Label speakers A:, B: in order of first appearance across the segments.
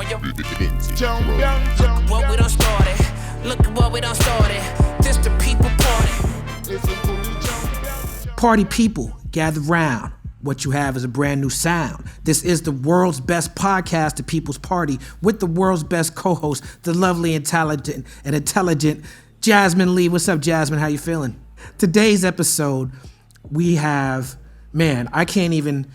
A: your what we done started. Look at what we done started. This the people party.
B: Party people, gather round. What you have is a brand new sound. This is the world's best podcast, The People's Party, with the world's best co-host, the lovely and talented and intelligent Jasmin Leigh. What's up, Jasmin? How you feeling? Today's episode, we have, man, I can't even,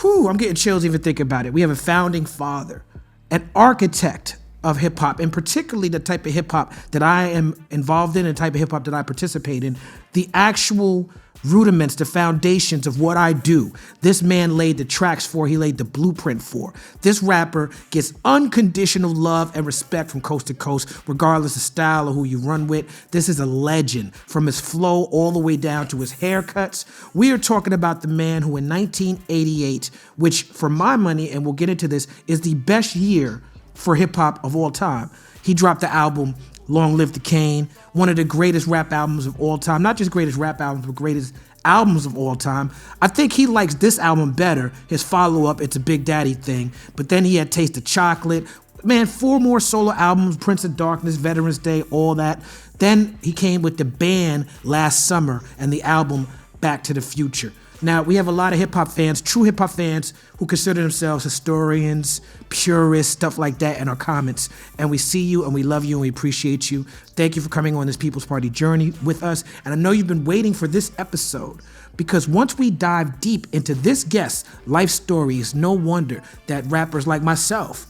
B: I'm getting chills even thinking about it. We have a founding father, an architect of hip hop, and particularly the type of hip hop that I am involved in and the type of hip hop that I participate in, the actual rudiments, the foundations of what I do. This man laid the tracks for, he laid the blueprint for. This rapper gets unconditional love and respect from coast to coast, regardless of style or who you run with. This is a legend, from his flow all the way down to his haircuts. We are talking about the man who in 1988, which for my money, and we'll get into this, is the best year for hip hop of all time. He dropped the album Long Live the Kane, one of the greatest rap albums of all time. Not just greatest rap albums, but greatest albums of all time. I think he likes this album better, his follow-up, It's a Big Daddy Thing. But then he had Taste of Chocolate. Man, 4 more solo albums, Prince of Darkness, Veterans Day, all that. Then he came with the band Last Summer and the album Back to the Future. Now, we have a lot of hip-hop fans, true hip-hop fans, who consider themselves historians, purists, stuff like that in our comments. And we see you, and we love you, and we appreciate you. Thank you for coming on this People's Party journey with us. And I know you've been waiting for this episode, because once we dive deep into this guest's life story, it's no wonder that rappers like myself,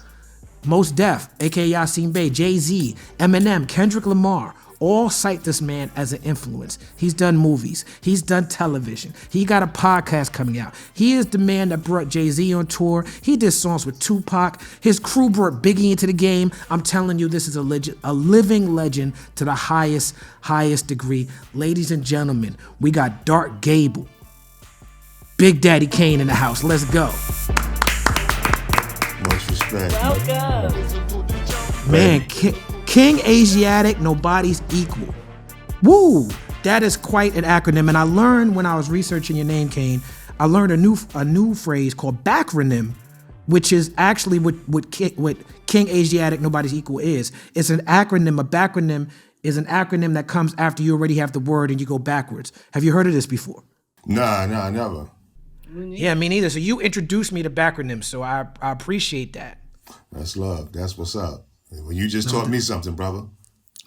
B: Mos Def, a.k.a. Yasin Bey, Jay-Z, Eminem, Kendrick Lamar, all cite this man as an influence. He's done movies. He's done television. He got a podcast coming out. He is the man that brought Jay-Z on tour. He did songs with Tupac. His crew brought Biggie into the game. I'm telling you, this is a living legend to the highest degree. Ladies and gentlemen, we got Dark Gable, Big Daddy Kane in the house. Let's go.
C: Much respect.
A: Welcome.
B: Man, King Asiatic, nobody's equal. Woo! That is quite an acronym. And I learned when I was researching your name, Kane, I learned a new phrase called backronym, which is actually what King Asiatic, nobody's equal is. It's an acronym. A backronym is an acronym that comes after you already have the word and you go backwards. Have you heard of this before?
C: Nah, never.
B: Yeah, me neither. So you introduced me to bacronyms, so I appreciate that.
C: That's love. That's what's up. Well, you just taught me something, brother.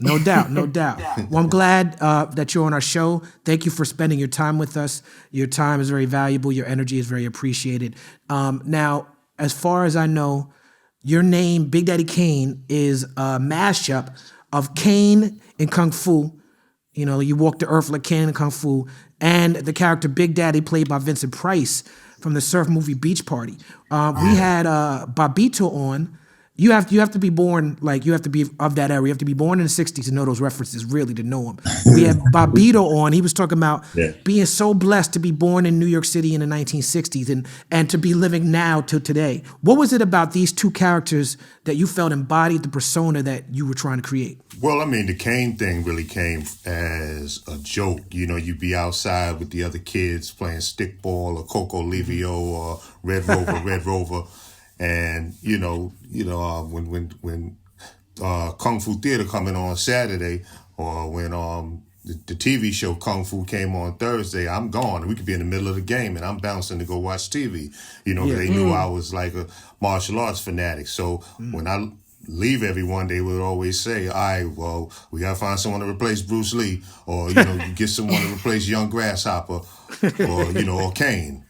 B: No doubt, no doubt. Well, I'm glad that you're on our show. Thank you for spending your time with us. Your time is very valuable. Your energy is very appreciated. Now, as far as I know, your name, Big Daddy Kane, is a mashup of Kane and Kung Fu. You know, you walk the earth like Kane and Kung Fu, and the character Big Daddy, played by Vincent Price from the surf movie Beach Party. We had Babito on. You have to be born, like, you have to be of that era. You have to be born in the 60s to know those references, really, to know them. We had Babito on. He was talking about being so blessed to be born in New York City in the 1960s and to be living now to today. What was it about these two characters that you felt embodied the persona that you were trying to create?
C: Well, I mean, the Kane thing really came as a joke. You know, you'd be outside with the other kids playing stickball or Coco Livio or Red Rover. And when Kung Fu Theater coming on Saturday, or when the TV show Kung Fu came on Thursday, I'm gone. We could be in the middle of the game, and I'm bouncing to go watch TV. You know, they knew I was like a martial arts fanatic. So when I leave everyone, they would always say, "All right, well, we gotta find someone to replace Bruce Lee, or you get someone to replace Young Grasshopper, or Kane."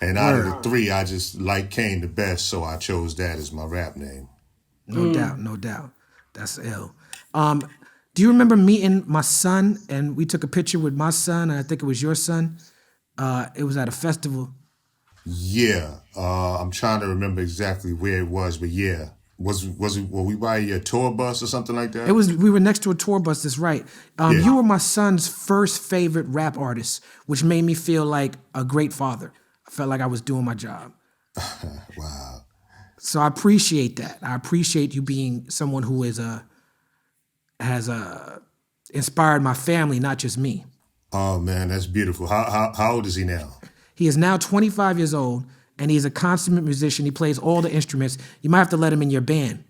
C: And out of the three, I just like Kane the best, so I chose that as my rap name.
B: No doubt. That's ill. Do you remember meeting my son? And we took a picture with my son, and I think it was your son. It was at a festival.
C: Yeah, I'm trying to remember exactly where it was, but yeah. Were we by a tour bus or something like that?
B: We were next to a tour bus, that's right. You were my son's first favorite rap artist, which made me feel like a great father. I felt like I was doing my job.
C: Wow.
B: So I appreciate that. I appreciate you being someone who has inspired my family, not just me.
C: Oh man, that's beautiful. How old is he now?
B: He is now 25 years old, and he's a consummate musician. He plays all the instruments. You might have to let him in your band.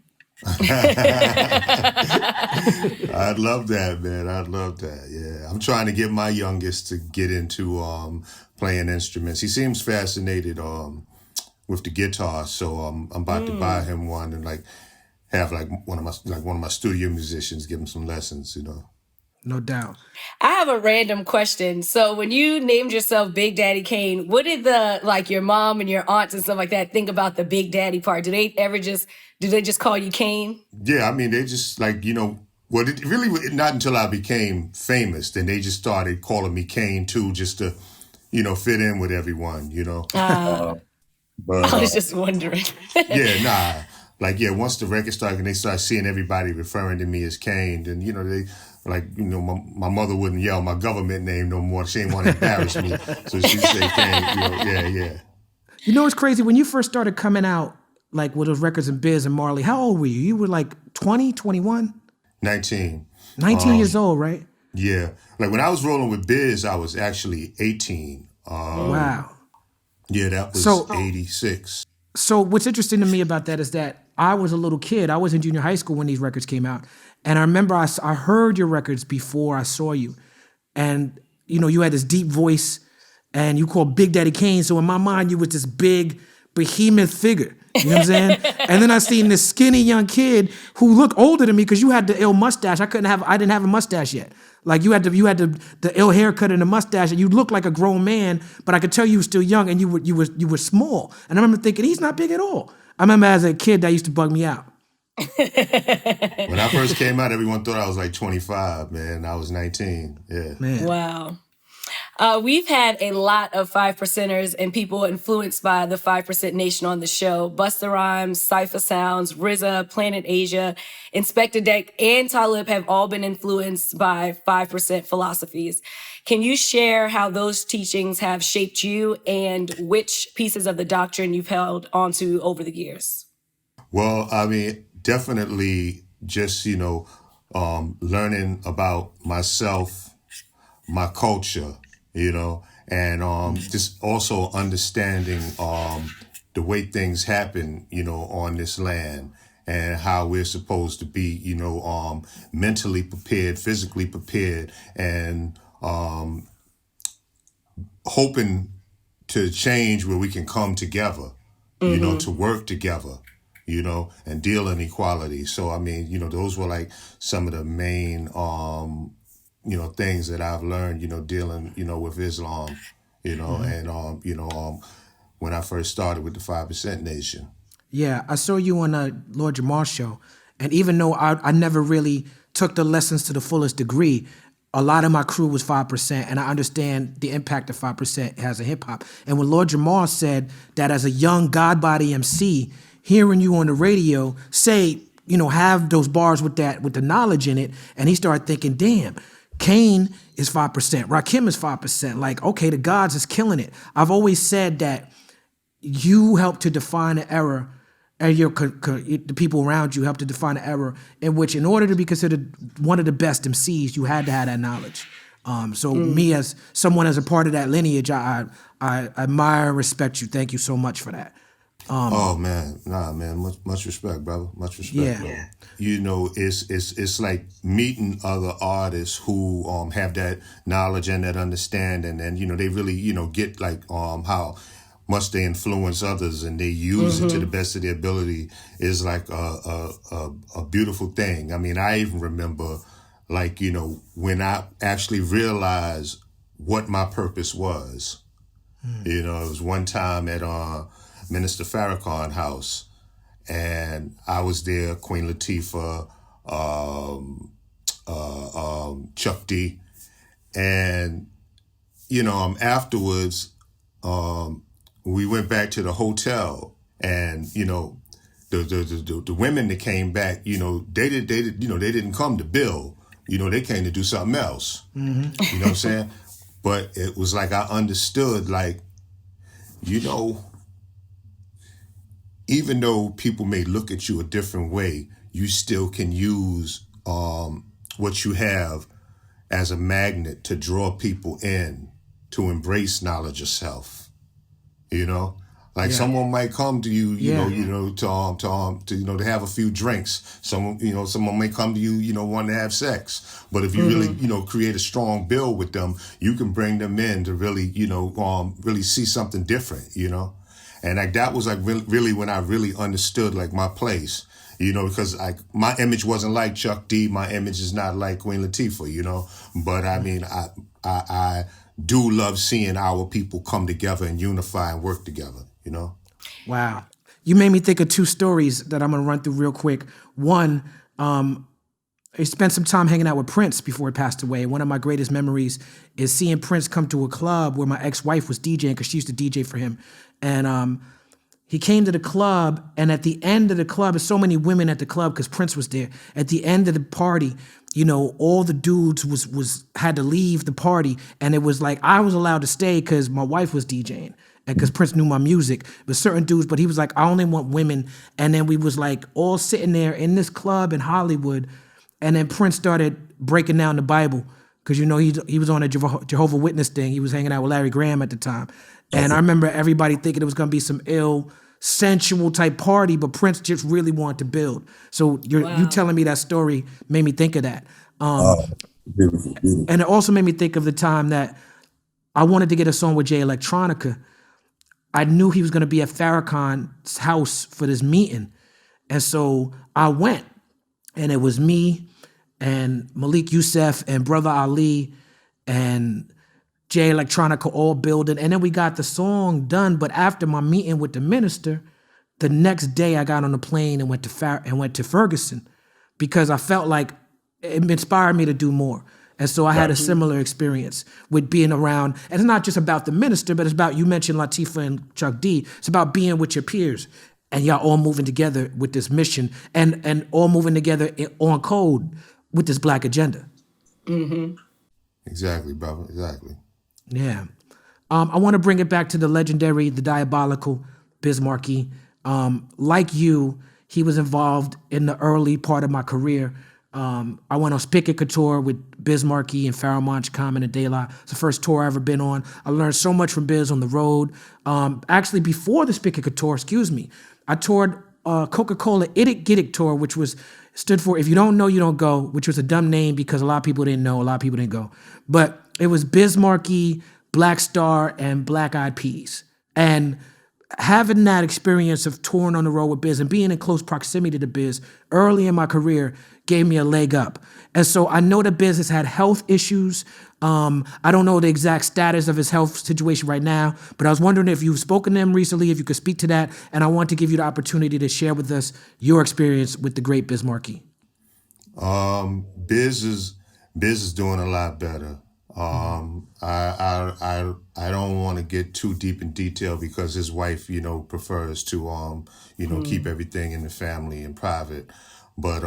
C: I'd love that, man. I'd love that. Yeah, I'm trying to get my youngest to get into playing instruments. He seems fascinated with the guitar, so I'm about to buy him one and like have like one of my studio musicians give him some lessons. You know.
B: No doubt.
D: I have a random question. So when you named yourself Big Daddy Kane, what did your mom and your aunts and stuff like that think about the Big Daddy part? Do they just call you Kane?
C: Yeah, I mean, they just like, well, it really not until I became famous, then they just started calling me Kane too, just to, fit in with everyone, But
D: I was just wondering.
C: yeah, nah. Like, yeah, once the record started and they started seeing everybody referring to me as Kane, then, they, like, my mother wouldn't yell my government name no more. She didn't want to embarrass me. So she'd say Kane, yeah.
B: It's crazy. When you first started coming out, like with those records in Biz and Marley, how old were you? You were like 20, 21?
C: 19.
B: 19 years old, right?
C: Yeah. Like when I was rolling with Biz, I was actually 18.
B: Wow.
C: Yeah, that was 86.
B: So what's interesting to me about that is that I was a little kid. I was in junior high school when these records came out. And I remember I heard your records before I saw you. And, you had this deep voice and you called Big Daddy Kane. So in my mind, you was this big behemoth figure. You know what I'm saying? And then I seen this skinny young kid who looked older than me because you had the ill mustache. I didn't have a mustache yet. Like you had the ill haircut and the mustache, and you looked like a grown man, but I could tell you were still young and you were small. And I remember thinking, he's not big at all. I remember as a kid that used to bug me out.
C: When I first came out, everyone thought I was like 25, man. I was 19. Yeah.
B: Man.
D: Wow. We've had a lot of 5%ers and people influenced by the 5% Nation on the show. Busta Rhymes, Cypher Sounds, RZA, Planet Asia, Inspector Deck, and Talib have all been influenced by 5% philosophies. Can you share how those teachings have shaped you and which pieces of the doctrine you've held onto over the years?
C: Well, I mean, definitely just, learning about myself, my culture, and just also understanding the way things happen, on this land and how we're supposed to be, mentally prepared, physically prepared, and hoping to change where we can come together, to work together, and deal in equality. So, I mean, those were like some of the main things that I've learned, dealing, with Islam, and, when I first started with the 5% Nation.
B: Yeah, I saw you on Lord Jamal's show. And even though I never really took the lessons to the fullest degree, a lot of my crew was 5%, and I understand the impact that 5% has in hip hop. And when Lord Jamal said that as a young Godbody MC, hearing you on the radio say, have those bars with the knowledge in it, and he started thinking, damn, Kane is 5%, Rakim is 5%. Like, okay, the gods is killing it. I've always said that you help to define an era, and the people around you help to define an era in which, in order to be considered one of the best MCs, you had to have that knowledge. Me as someone as a part of that lineage, I admire and respect you. Thank you so much for that.
C: Oh man, nah, man, much respect, brother. Much respect, brother. It's like meeting other artists who have that knowledge and that understanding, and they really get like how much they influence others and they use it to the best of their ability is like a beautiful thing. I mean, I even remember like when I actually realized what my purpose was. It was one time at Minister Farrakhan house, and I was there, Queen Latifah, Chuck D, and afterwards we went back to the hotel, and the women that came back, they didn't come to bill, they came to do something else. You know what I'm saying? But it was like I understood, like, even though people may look at you a different way, you still can use what you have as a magnet to draw people in, to embrace knowledge of self. Like someone might come to you, to have a few drinks. Someone may come to you, wanting to have sex. But if you really, create a strong build with them, you can bring them in to really, really see something different, And like that was like really when I really understood like my place, because like my image wasn't like Chuck D. My image is not like Queen Latifah, But I mean, I do love seeing our people come together and unify and work together,
B: Wow. You made me think of two stories that I'm going to run through real quick. One, I spent some time hanging out with Prince before he passed away. One of my greatest memories is seeing Prince come to a club where my ex-wife was DJing because she used to DJ for him. And he came to the club, and at the end of the club, there's so many women at the club because Prince was there. At the end of the party, all the dudes had to leave the party, and it was like I was allowed to stay because my wife was DJing and because Prince knew my music. But certain dudes, but he was like, I only want women. And then we was like all sitting there in this club in Hollywood, and then Prince started breaking down the Bible because he was on a Jehovah's Witness thing. He was hanging out with Larry Graham at the time, and I remember everybody thinking it was gonna be some ill, sensual type party, but Prince just really wanted to build. So you telling me that story made me think of that.
E: Beautiful.
B: And it also made me think of the time that I wanted to get a song with Jay Electronica. I knew he was going to be at Farrakhan's house for this meeting. And so I went, and it was me and Malik Youssef and Brother Ali and Jay Electronica all building. And then we got the song done. But after my meeting with the minister, the next day I got on a plane and went to Ferguson because I felt like it inspired me to do more. And so I had a similar experience with being around. And it's not just about the minister, but it's about, you mentioned Latifah and Chuck D. It's about being with your peers and y'all all moving together with this mission and all moving together on code with this Black agenda.
D: Mm-hmm.
C: Exactly, brother. Exactly.
B: Yeah. I want to bring it back to the legendary, the diabolical Biz Markie. Like you, he was involved in the early part of my career. I went on Spigot Couture with Biz Markie and Pharoah Monch, Common, and De La. It's the first tour I've ever been on. I learned so much from Biz on the road. Actually, before the Spigot Couture, I toured Coca-Cola Itty Gitty Tour, which stood for If You Don't Know, You Don't Go, which was a dumb name because a lot of people didn't know, a lot of people didn't go. But it was Biz Markie, Black Star, and Black Eyed Peas. And having that experience of touring on the road with Biz and being in close proximity to Biz early in my career gave me a leg up. And so I know that Biz has had health issues. I don't know the exact status of his health situation right now, but I was wondering if you've spoken to him recently, if you could speak to that. And I want to give you the opportunity to share with us your experience with the great Biz Markie.
C: Biz is doing a lot better. I don't want to get too deep in detail because his wife, prefers to, keep everything in the family and private. But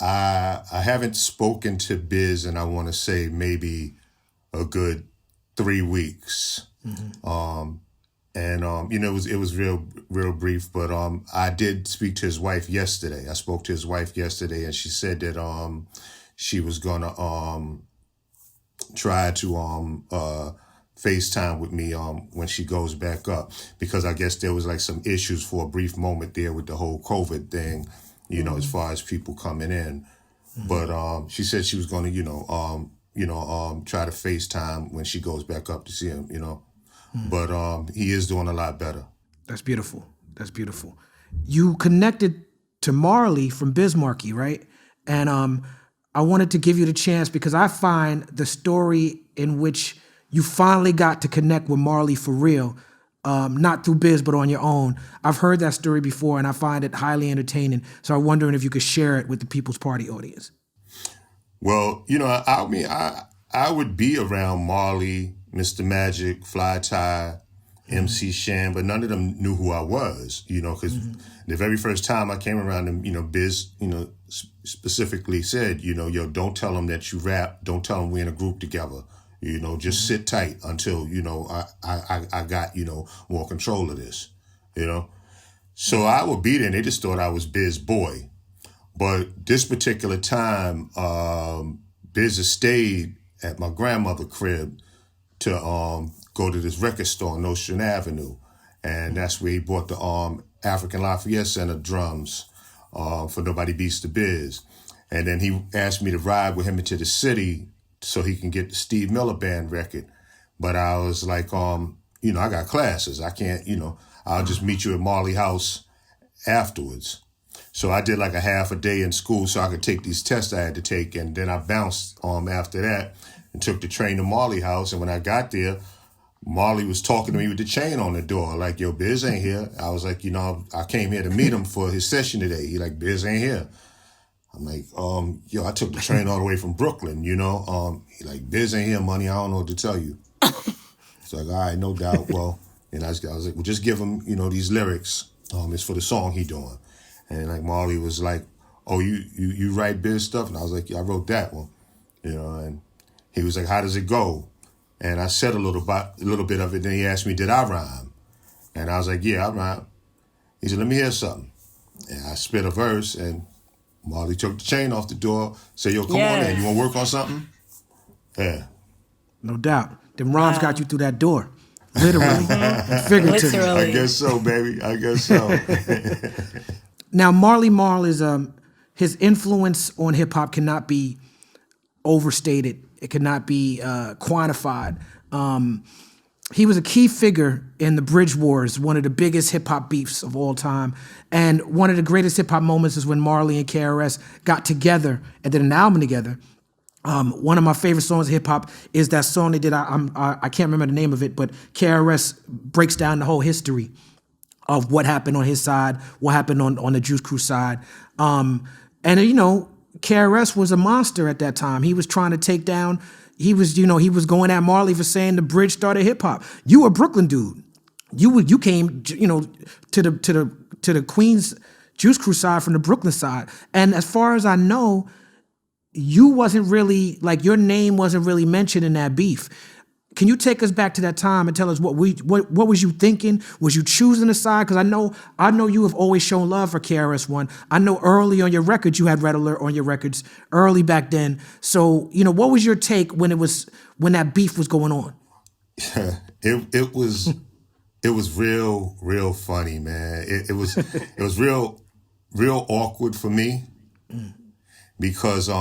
C: I haven't spoken to Biz and I want to say maybe a good 3 weeks. It was real brief, but I did speak to his wife yesterday. I spoke to his wife yesterday and she said that she was gonna try to FaceTime with me when she goes back up, because I guess there was like some issues for a brief moment there with the whole COVID thing, as far as people coming in. But she said she was going to, try to FaceTime when she goes back up to see him, But he is doing a lot better.
B: That's beautiful. That's beautiful. You connected to Marley from Biz Markie, right? And I wanted to give you the chance because I find the story in which you finally got to connect with Marley for real, not through Biz, but on your own. I've heard that story before and I find it highly entertaining. So I'm wondering if you could share it with the People's Party audience.
C: Well, I would be around Marley, Mr. Magic, Fly Tie, MC Shan, but none of them knew who I was, because the very first time I came around them, Biz, specifically said, yo, don't tell them that you rap. Don't tell them we're in a group together. Just sit tight until, I got, more control of this, So I would be there and they just thought I was Biz Boy. But this particular time, Biz has stayed at my grandmother's crib to go to this record store on Ocean Avenue. And that's where he bought the African Lafayette Center drums for Nobody Beats the Biz. And then he asked me to ride with him into the city so he can get the Steve Miller Band record. But I was like, you know, I got classes. I can't, you know, I'll just meet you at Marley House afterwards. So I did like a half a day in school so I could take these tests I had to take. And then I bounced after that and took the train to Marley House. And when I got there, Marley was talking to me with the chain on the door. Like, yo, Biz ain't here. I was like, you know, I came here to meet him for his session today. He like, Biz ain't here. I'm like, yo, I took the train all the way from Brooklyn, you know. He like, Biz ain't here, money. I don't know what to tell you. It's like, all right, no doubt. Well, and I was like, well, just give him, you know, these lyrics. It's for the song he doing. And like Marley was like, oh, you write Biz stuff? And I was like, yeah, I wrote that one, you know. And he was like, how does it go? And I said a little bit of it. Then he asked me, did I rhyme? And I was like, yeah, I rhyme. He said, let me hear something. And I spit a verse, and Marley took the chain off the door, said, yo, come on in. You want to work on something? Yeah.
B: No doubt. Them rhymes got you through that door. Literally. And figuratively.
D: Literally.
C: I guess so, baby. I guess so.
B: Now, Marley Marl is, his influence on hip hop cannot be overstated. It cannot be quantified. He was a key figure in the Bridge Wars, one of the biggest hip hop beefs of all time. And one of the greatest hip hop moments is when Marley and KRS got together and did an album together. One of my favorite songs of hip hop is that song they did. I can't remember the name of it, but KRS breaks down the whole history of what happened on his side, what happened on the Juice Crew side. And, you know, KRS was a monster at that time. He was trying to take down, he was going at Marley for saying the Bridge started hip hop. You a Brooklyn dude. You came, you know, to the Queens Juice Crew side from the Brooklyn side. And as far as I know, you wasn't really, like, your name wasn't really mentioned in that beef. Can you take us back to that time and tell us what was you thinking? Was you choosing a side? Because I know you have always shown love for KRS-One. I know early on your records you had Red Alert on your records early back then. So, you know, what was your take when that beef was going on?
C: It was real funny, man. It was real awkward for me because you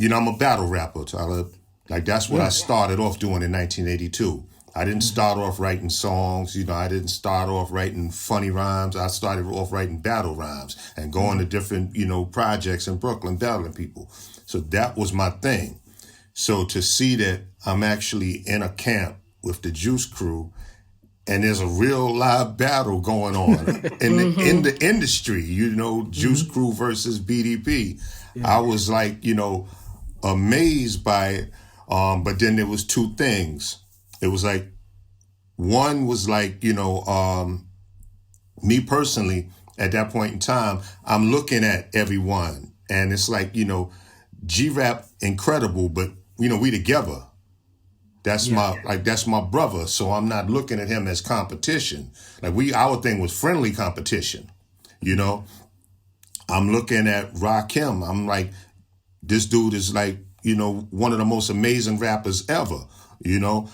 C: know, I'm a battle rapper, Tyler. Like, that's what I started off doing in 1982. I didn't start off writing songs, you know, I didn't start off writing funny rhymes. I started off writing battle rhymes and going to different, you know, projects in Brooklyn, battling people. So that was my thing. So to see that I'm actually in a camp with the Juice Crew and there's a real live battle going on in the industry, you know, Juice Crew versus BDP. Yeah. I was like, you know, amazed by it. But then there was two things. It was like, one was like, you know, me personally, at that point in time, I'm looking at everyone and it's like, you know, G-Rap incredible, but, you know, we together. That's my brother. So I'm not looking at him as competition. Like our thing was friendly competition, you know. I'm looking at Rakim. I'm like, this dude is like, you know, one of the most amazing rappers ever, you know,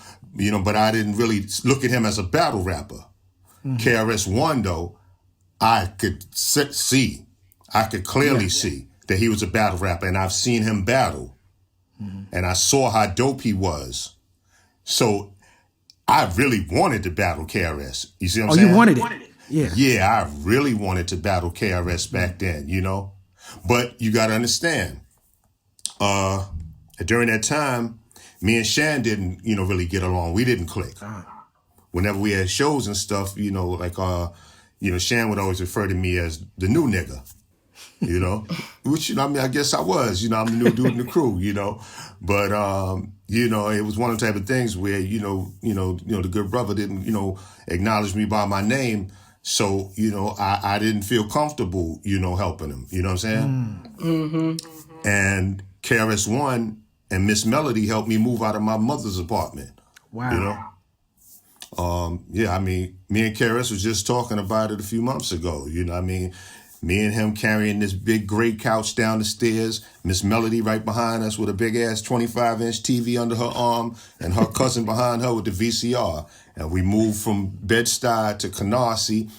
C: but I didn't really look at him as a battle rapper. KRS-One, though, I could clearly see that he was a battle rapper, and I've seen him battle, and I saw how dope he was. So I really wanted to battle KRS. You see what I'm saying?
B: Oh, you wanted it? Yeah.
C: Yeah, I really wanted to battle KRS back then, you know, but you got to understand, during that time, me and Shan didn't, you know, really get along. We didn't click. Whenever we had shows and stuff, you know, like, you know, Shan would always refer to me as the new nigga, you know, which, you know, I mean, I guess I was, you know, I'm the new dude in the crew, you know, but, you know, it was one of the type of things where, you know, the good brother didn't, you know, acknowledge me by my name. So, you know, I didn't feel comfortable, you know, helping him, you know what I'm saying? And KRS-One and Miss Melody helped me move out of my mother's apartment.
B: Wow.
C: You know? Yeah, I mean, me and KRS was just talking about it a few months ago. You know what I mean? Me and him carrying this big gray couch down the stairs, Miss Melody right behind us with a big-ass 25-inch TV under her arm, and her cousin behind her with the VCR. And we moved from Bed-Stuy to Canarsie,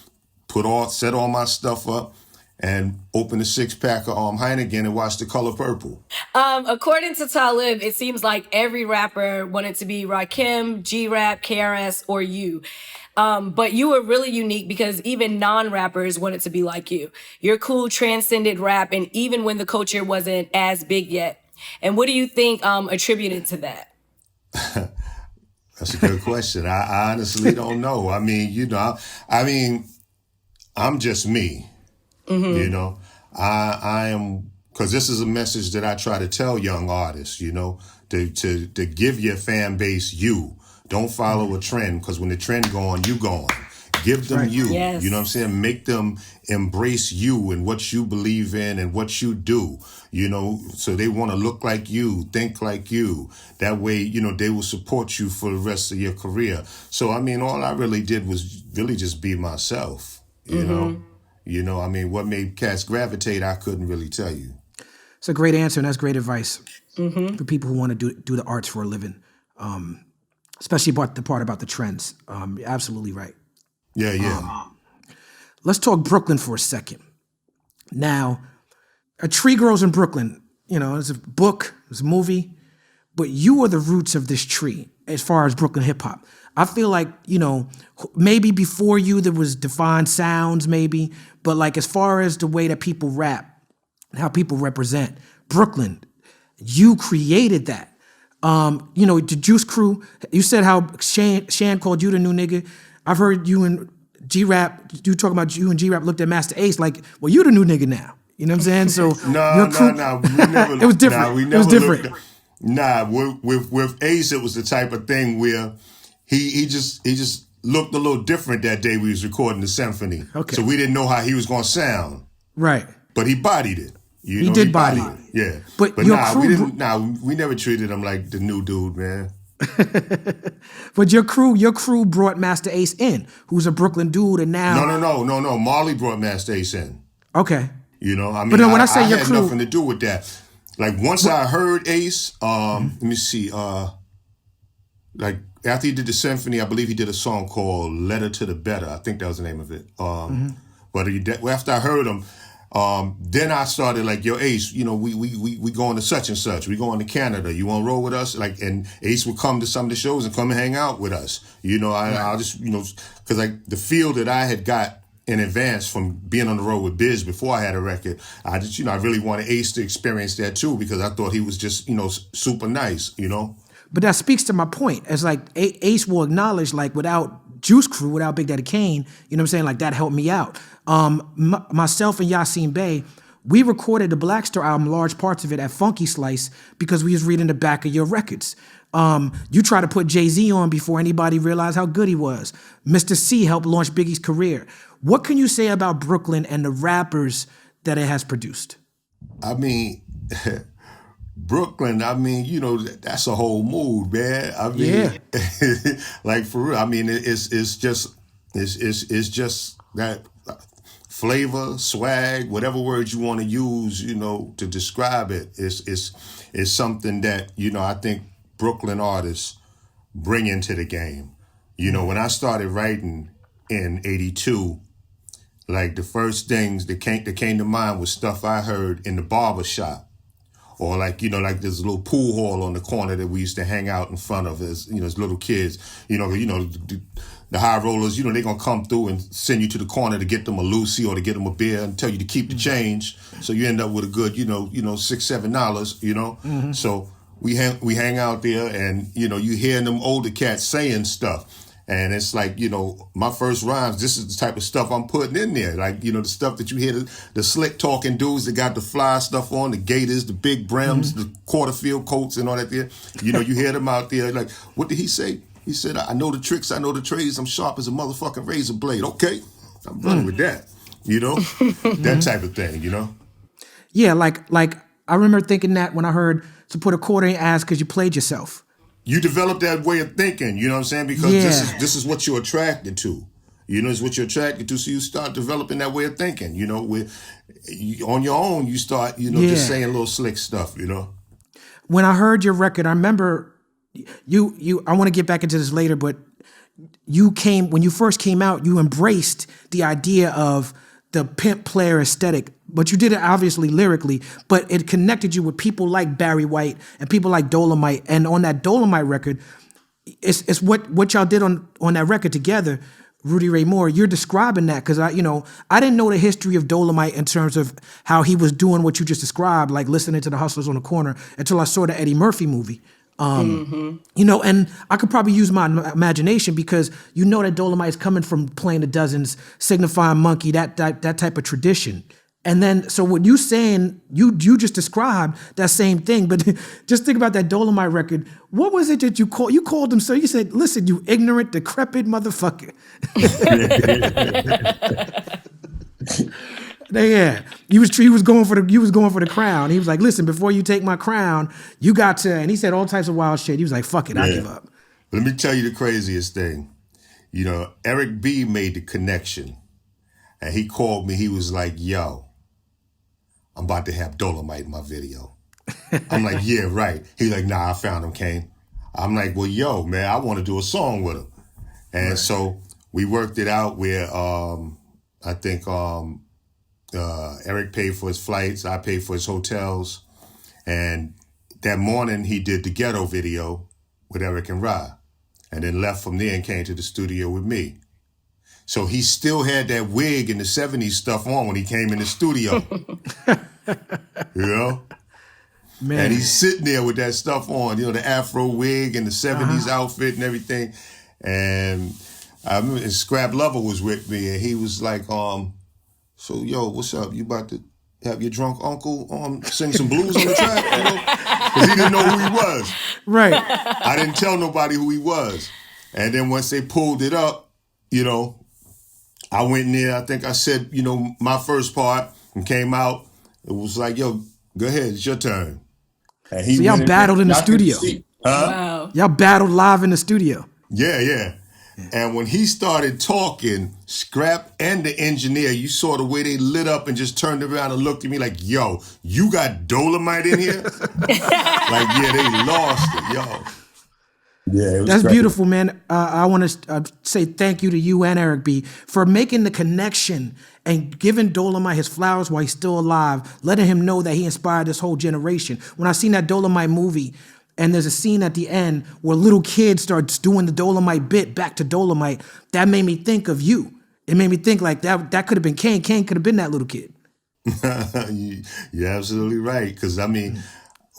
C: set all my stuff up, and opened a 6-pack of Heineken and watched The Color Purple.
D: According to Talib, it seems like every rapper wanted to be Rakim, G-Rap, KRS, or you. But you were really unique because even non-rappers wanted to be like you. Your cool transcended rap, and even when the culture wasn't as big yet. And what do you think attributed to that?
C: That's a good question. I honestly don't know. I mean, I'm just me. Mm-hmm. I am, because this is a message that I try to tell young artists, to give your fan base you. Don't follow a trend, because when the trend going, you going. Give them you.
D: Yes.
C: You know what I'm saying? Make them embrace you and what you believe in and what you do, so they want to look like you, think like you. That way, they will support you for the rest of your career. So, I mean, all I really did was really just be myself, you know? What made cats gravitate, I couldn't really tell you.
B: It's a great answer, and that's great advice for people who want to do the arts for a living, especially about the part about the trends. You're absolutely right.
C: Yeah.
B: Let's talk Brooklyn for a second. Now, A Tree Grows in Brooklyn, it's a book, it's a movie, but you are the roots of this tree as far as Brooklyn hip hop. I feel like, maybe before you there was defined sounds maybe, but like as far as the way that people rap, how people represent Brooklyn, you created that. The Juice Crew, you said how Shan called you the new nigga. I've heard you and G-Rap, you talking about you and G-Rap looked at Master Ace like, well, you the new nigga now. You know what I'm saying? So
C: No. We never,
B: it was different. It was different.
C: With Ace, it was the type of thing where he just looked a little different that day we was recording the symphony.
B: Okay.
C: So we didn't know how he was going to sound.
B: Right.
C: But he bodied it.
B: He did body it.
C: Yeah.
B: But
C: your crew, we never treated him like the new dude, man.
B: But your crew brought Master Ace in, who's a Brooklyn dude, and now
C: No. Marley brought Master Ace in.
B: Okay.
C: But
B: then when I say your
C: had
B: crew,
C: nothing to do with that. Like once I heard Ace, let me see, like after he did the symphony, I believe he did a song called "Letter to the Better." I think that was the name of it. But after I heard him, then I started like, yo, Ace, we going to such and such. We going to Canada. You want to roll with us? Like, and Ace would come to some of the shows and come and hang out with us. I just, because like the feel that I had got in advance from being on the road with Biz before I had a record, I just, I really wanted Ace to experience that too, because I thought he was just, super nice,
B: But that speaks to my point. It's like Ace will acknowledge, like, without Juice Crew, without Big Daddy Kane, you know what I'm saying? Like, that helped me out. Myself and Yasin Bey, we recorded the Black Star album, large parts of it at Funky Slice, because we was reading the back of your records. You tried to put Jay-Z on before anybody realized how good he was. Mr. C helped launch Biggie's career. What can you say about Brooklyn and the rappers that it has produced?
C: I mean, Brooklyn, that's a whole mood, man. Like for real. I mean, it's just that flavor, swag, whatever words you want to use, to describe it. It's something that, I think Brooklyn artists bring into the game. When I started writing in 82, like the first things that came to mind was stuff I heard in the barber shop. Or like, like there's a little pool hall on the corner that we used to hang out in front of as little kids. The high rollers, they're going to come through and send you to the corner to get them a Lucy or to get them a beer and tell you to keep the change. So you end up with a good, $6, $7, So we hang out there and, you hear them older cats saying stuff. And it's like, my first rhymes, this is the type of stuff I'm putting in there. Like, the stuff that you hear, the slick talking dudes that got the fly stuff on, the gators, the big brims, the quarterfield coats and all that there. You hear them out there. Like, what did he say? He said, I know the tricks, I know the trades. I'm sharp as a motherfucking razor blade. Okay, I'm running with that. That type of thing,
B: Yeah, like I remember thinking that when I heard to put a quarter in your ass because you played yourself.
C: You develop that way of thinking, you know what I'm saying? Because this is what you're attracted to. It's what you're attracted to. So you start developing that way of thinking, on your own, you start, just saying little slick stuff, When
B: I heard your record, I remember I want to get back into this later, but when you first came out, you embraced the idea of the pimp player aesthetic, but you did it obviously lyrically, but it connected you with people like Barry White and people like Dolemite. And on that Dolemite record, it's what y'all did on that record together, Rudy Ray Moore. You're describing that because I didn't know the history of Dolemite in terms of how he was doing what you just described, like listening to the Hustlers on the Corner, until I saw the Eddie Murphy movie. And I could probably use my imagination because that Dolemite is coming from playing the dozens, signifying monkey, that type of tradition. And then, so what you saying, you just described that same thing, but just think about that Dolemite record. What was it that you called him? So you said, listen, you ignorant, decrepit motherfucker. Yeah, he was going for the crown. He was like, listen, before you take my crown, you got to, and he said all types of wild shit. He was like, fuck it, I give up.
C: Let me tell you the craziest thing. Eric B made the connection, and he called me. He was like, yo, I'm about to have Dolemite in my video. I'm like, yeah, right. He's like, nah, I found him, Kane. I'm like, well, yo, man, I want to do a song with him. And so we worked it out where I think Eric paid for his flights, I paid for his hotels. And that morning he did the Ghetto video with Eric and Ra, and then left from there and came to the studio with me. So he still had that wig and the 70s stuff on when he came in the studio. Man. And he's sitting there with that stuff on, the Afro wig and the 70s outfit and everything. And I remember Scrap Lover was with me, and he was like, so, yo, what's up? You about to have your drunk uncle sing some blues on the track? Because he didn't know who he was.
B: Right.
C: I didn't tell nobody who he was. And then once they pulled it up, I went in there. I think I said, my first part and came out. It was like, yo, go ahead. It's your turn.
B: And so y'all battled in the studio.
D: Wow.
B: Y'all battled live in the studio.
C: Yeah. And when he started talking, Scrap and the engineer, you saw the way they lit up and just turned around and looked at me like, yo, you got Dolemite in here? They lost it, yo.
E: Yeah,
B: that's
E: great.
B: Beautiful, man. I want to say thank you to you and Eric B for making the connection and giving Dolemite his flowers while he's still alive, letting him know that he inspired this whole generation. When I seen that Dolemite movie, and there's a scene at the end where little kids starts doing the Dolemite bit back to Dolemite, that made me think of you. It made me think like that could have been Kane. Kane could have been that little kid.
C: You're absolutely right. Because,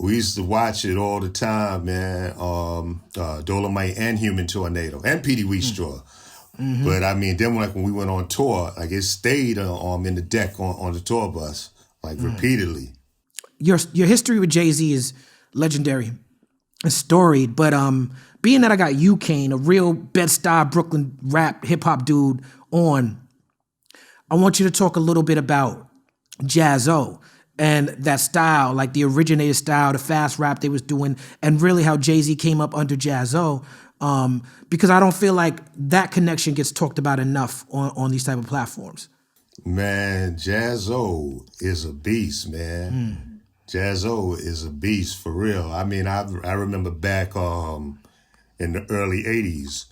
C: we used to watch it all the time, man. Dolemite and Human Tornado and Petey Wheatstraw. Mm-hmm. But then when we went on tour, it stayed in the deck on the tour bus, repeatedly.
B: Your history with Jay-Z is legendary and storied, but being that I got you, Kane, a real Bed-Stuy, Brooklyn rap hip-hop dude on, I want you to talk a little bit about Jaz-O and that style, like the originated style, the fast rap they was doing, and really how Jay-Z came up under Jaz-O, because I don't feel like that connection gets talked about enough on these type of platforms.
C: Man, Jaz-O is a beast, man. Jaz-O is a beast, for real. I remember back in the early 80s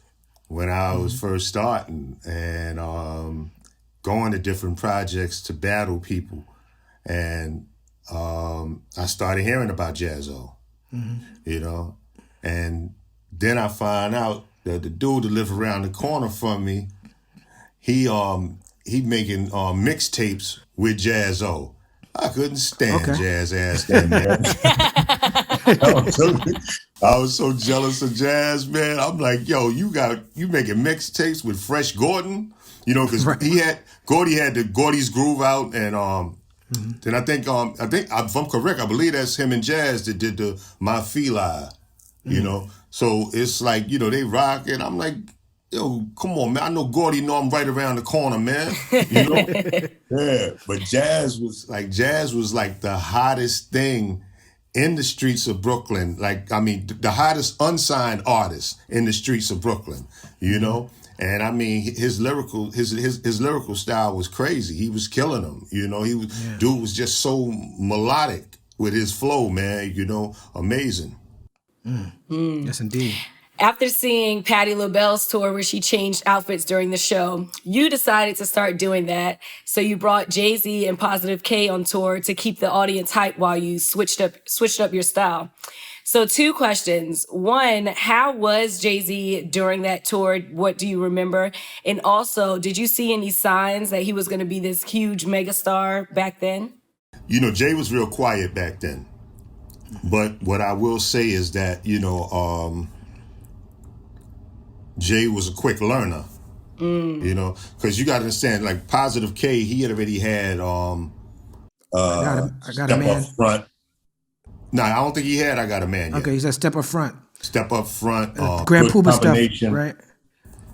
C: when I was first starting and going to different projects to battle people. And I started hearing about Jaz-O, and then I find out that the dude that lived around the corner from me, he making mixtapes with Jaz-O. I couldn't stand Jazz ass that man. I was so jealous of Jazz, man. I'm like, yo, you making mixtapes with Fresh Gordon, because Gordy had the Gordy's Groove out, and then I think if I'm correct, I believe that's him and Jazz that did the My Feli, So it's like, they rock, and I'm like, yo, come on, man. I know Gordy know I'm right around the corner, man.
E: Yeah, but Jazz was
C: like the hottest thing in the streets of Brooklyn. The hottest unsigned artist in the streets of Brooklyn, And his lyrical style was crazy. He was killing them, Dude was just so melodic with his flow, man, amazing.
B: Yes, indeed.
D: After seeing Patti LaBelle's tour where she changed outfits during the show, you decided to start doing that. So you brought Jay-Z and Positive K on tour to keep the audience hyped while you switched up your style. So 2 questions. 1, how was Jay-Z during that tour? What do you remember? And also, did you see any signs that he was going to be this huge megastar back then?
C: You know, Jay was real quiet back then. But what I will say is that, you know, Jay was a quick learner, you know, because you got to understand, like Positive K, he had already had
B: I got a man.
E: Up front.
C: No, I don't think he had I Got a Man yet.
B: Okay, he said Step Up Front.
C: Step Up Front.
B: Grand
E: good
B: Pooba stuff,
E: combination.
B: right?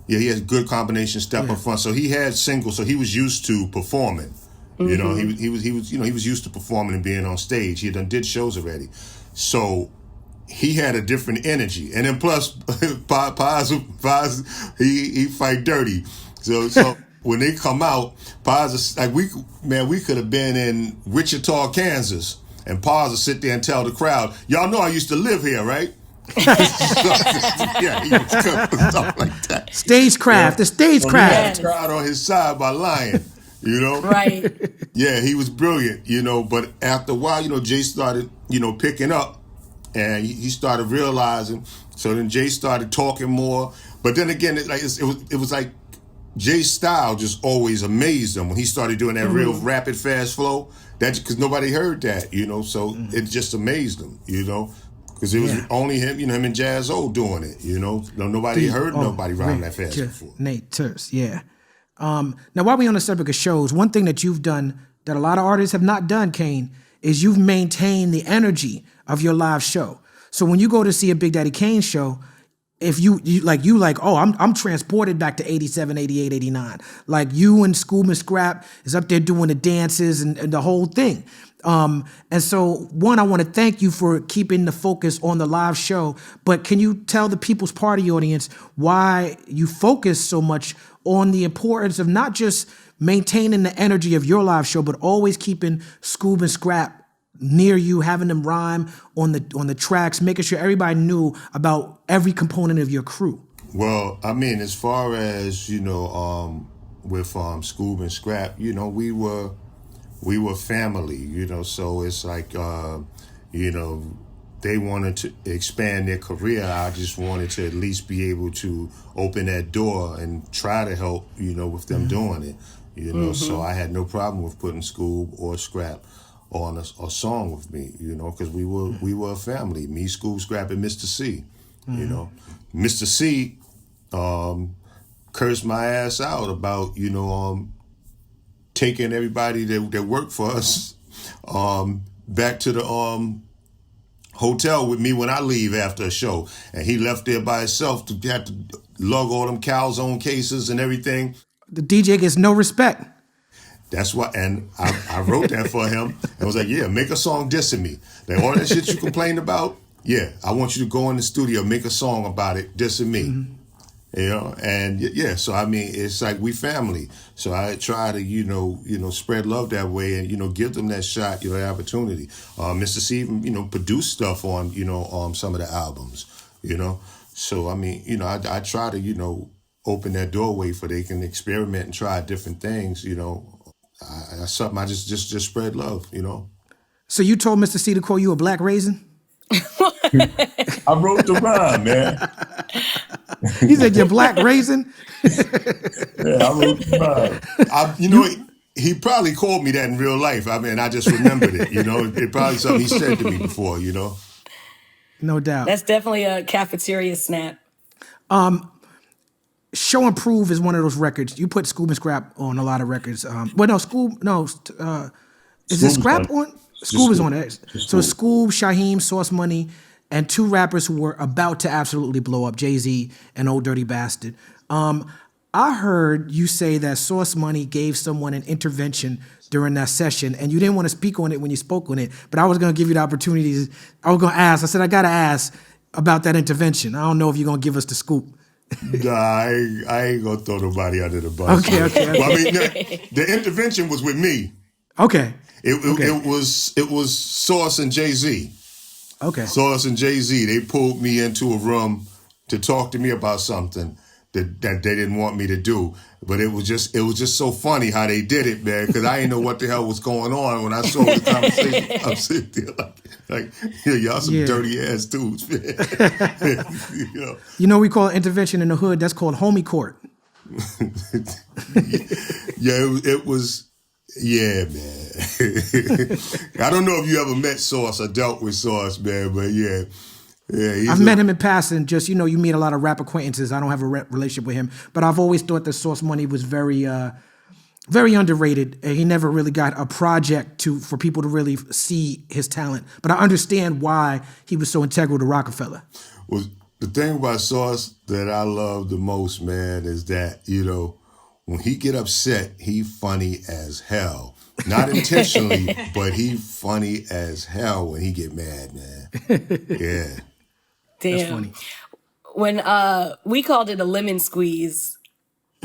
C: Yeah, he has good combination, Step Up Front. So he had singles, so he was used to performing. You know, he was used to performing and being on stage. He did shows already. So he had a different energy. And then plus Paz, he fight dirty. So when they come out, Paz, like we could have been in Wichita, Kansas, and Paz will sit there and tell the crowd, y'all know I used to live here, right? Yeah, he was stuff like that.
B: Stagecraft, the stagecraft.
C: He had the crowd on his side by lying, you know?
D: Right.
C: Yeah, he was brilliant, you know, but after a while, you know, Jay started, you know, picking up and he started realizing. So then Jay started talking more. But then again, it was like Jay's style just always amazed him when he started doing that real rapid, fast flow. That's because nobody heard that, you know, so it just amazed him, you know, because it was only him, you know, him and Jazz O doing it, you know. Nobody heard nobody rhyme that fast before.
B: Nate Terse, yeah. Now, while we on the subject of shows, one thing that you've done that a lot of artists have not done, Kane, is you've maintained the energy of your live show. So when you go to see a Big Daddy Kane show, if you I'm transported back to 87, 88, 89. Like you and Scoob and Scrap is up there doing the dances and the whole thing. And so one, I want to thank you for keeping the focus on the live show, but can you tell the People's Party audience why you focus so much on the importance of not just maintaining the energy of your live show, but always keeping Scoob and Scrap near you, having them rhyme on the tracks, making sure everybody knew about every component of your crew?
C: Well, I mean, as far as, you know, with Scoob and Scrap, you know, we were family, you know, so it's like, you know, they wanted to expand their career. I just wanted to at least be able to open that door and try to help, you know, with them doing it, you know, so I had no problem with putting Scoob or Scrap on a song with me, you know, because we were a family. Me, Scoob, Scrap, and Mr. C. You know, Mr. C cursed my ass out about, you know, taking everybody that worked for us back to the hotel with me when I leave after a show, and he left there by himself to have to lug all them calzone cases and everything.
B: The DJ gets no respect.
C: That's why, and I wrote that for him and was like, yeah, make a song dissing me. Like all that shit you complained about, yeah, I want you to go in the studio, make a song about it, dissing me. You know, and yeah, so I mean, it's like we family. So I try to, you know, spread love that way and, you know, give them that shot, you know, opportunity. Mr. C even, you know, produced stuff on, you know, some of the albums, you know. So, I mean, you know, I try to, you know, open that doorway for they can experiment and try different things, you know. That's something I just spread love, you know.
B: So you told Mr. C to call you a black raisin?
E: I wrote the rhyme, man.
B: He said you're black raisin?
E: Yeah, I wrote the rhyme.
C: You know, he probably called me that in real life. I mean, I just remembered it, you know. It probably something he said to me before, you know.
B: No doubt.
D: That's definitely a cafeteria snap.
B: Show and Prove is one of those records. You put Scoob and Scrap on a lot of records. Is it Scrap on? Scoob is on it. So it's Scoob, Shaheem, Sauce Money, and 2 rappers who were about to absolutely blow up, Jay-Z and Old Dirty Bastard. I heard you say that Sauce Money gave someone an intervention during that session, and you didn't want to speak on it when you spoke on it, but I was going to give you the opportunity. I was going to ask. I said, I got to ask about that intervention. I don't know if you're going to give us the scoop.
C: Nah, I ain't gonna throw nobody under the bus.
B: Okay.
C: Well, I mean, the intervention was with me.
B: Okay.
C: It was Sauce and Jay-Z.
B: Okay.
C: Sauce and Jay-Z, they pulled me into a room to talk to me about something that they didn't want me to do. But it was just so funny how they did it, man, because I didn't know what the hell was going on when I saw the conversation. I'm sitting there like y'all some dirty ass dudes, man.
B: We call intervention in the hood. That's called homie court.
C: It was. Yeah, man. I don't know if you ever met Sauce or dealt with Sauce, man, but yeah.
B: I've met him in passing. Just you meet a lot of rap acquaintances. I don't have a relationship with him, but I've always thought that Sauce Money was very, very underrated. He never really got a project for people to really see his talent. But I understand why he was so integral to Rockefeller.
C: Well, the thing about Sauce that I love the most, man, is that when he get upset, he funny as hell. Not intentionally, but he funny as hell when he get mad, man. Yeah.
D: Damn.
B: That's funny.
D: When we called it a lemon squeeze,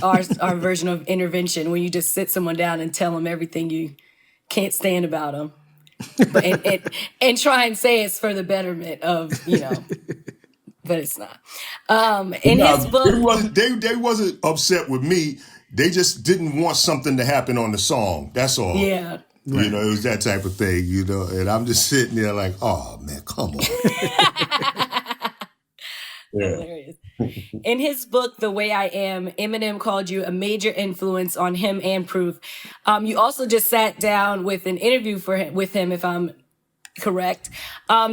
D: our version of intervention, when you just sit someone down and tell them everything you can't stand about them, and try and say it's for the betterment of, but it's not. In his book,
C: they wasn't upset with me. They just didn't want something to happen on the song. That's all.
D: Yeah.
C: Right. It was that type of thing, and I'm just sitting there like, oh, man, come on.
D: Hilarious. In his book, The Way I Am, Eminem called you a major influence on him and Proof. You also just sat down with an interview with him, if I'm correct.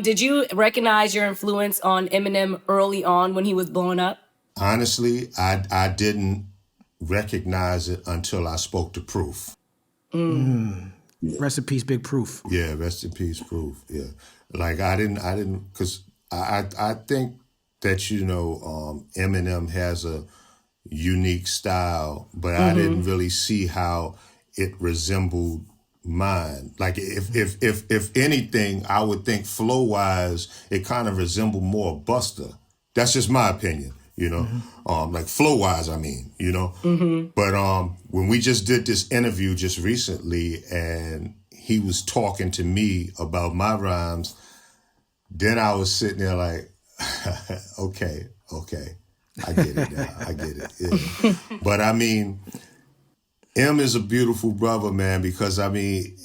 D: Did you recognize your influence on Eminem early on when he was blowing up?
C: Honestly, I didn't recognize it until I spoke to Proof.
B: Yeah. Rest in peace, Big Proof.
C: Yeah, rest in peace, Proof. Yeah, like I didn't, because I think that Eminem has a unique style, but I didn't really see how it resembled mine. Like if anything, I would think flow wise, it kind of resembled more Buster. That's just my opinion. Like flow wise, I mean, But when we just did this interview just recently and he was talking to me about my rhymes, then I was sitting there like, okay, I get it now. I get it. Yeah. But I mean, M is a beautiful brother, man, because I mean,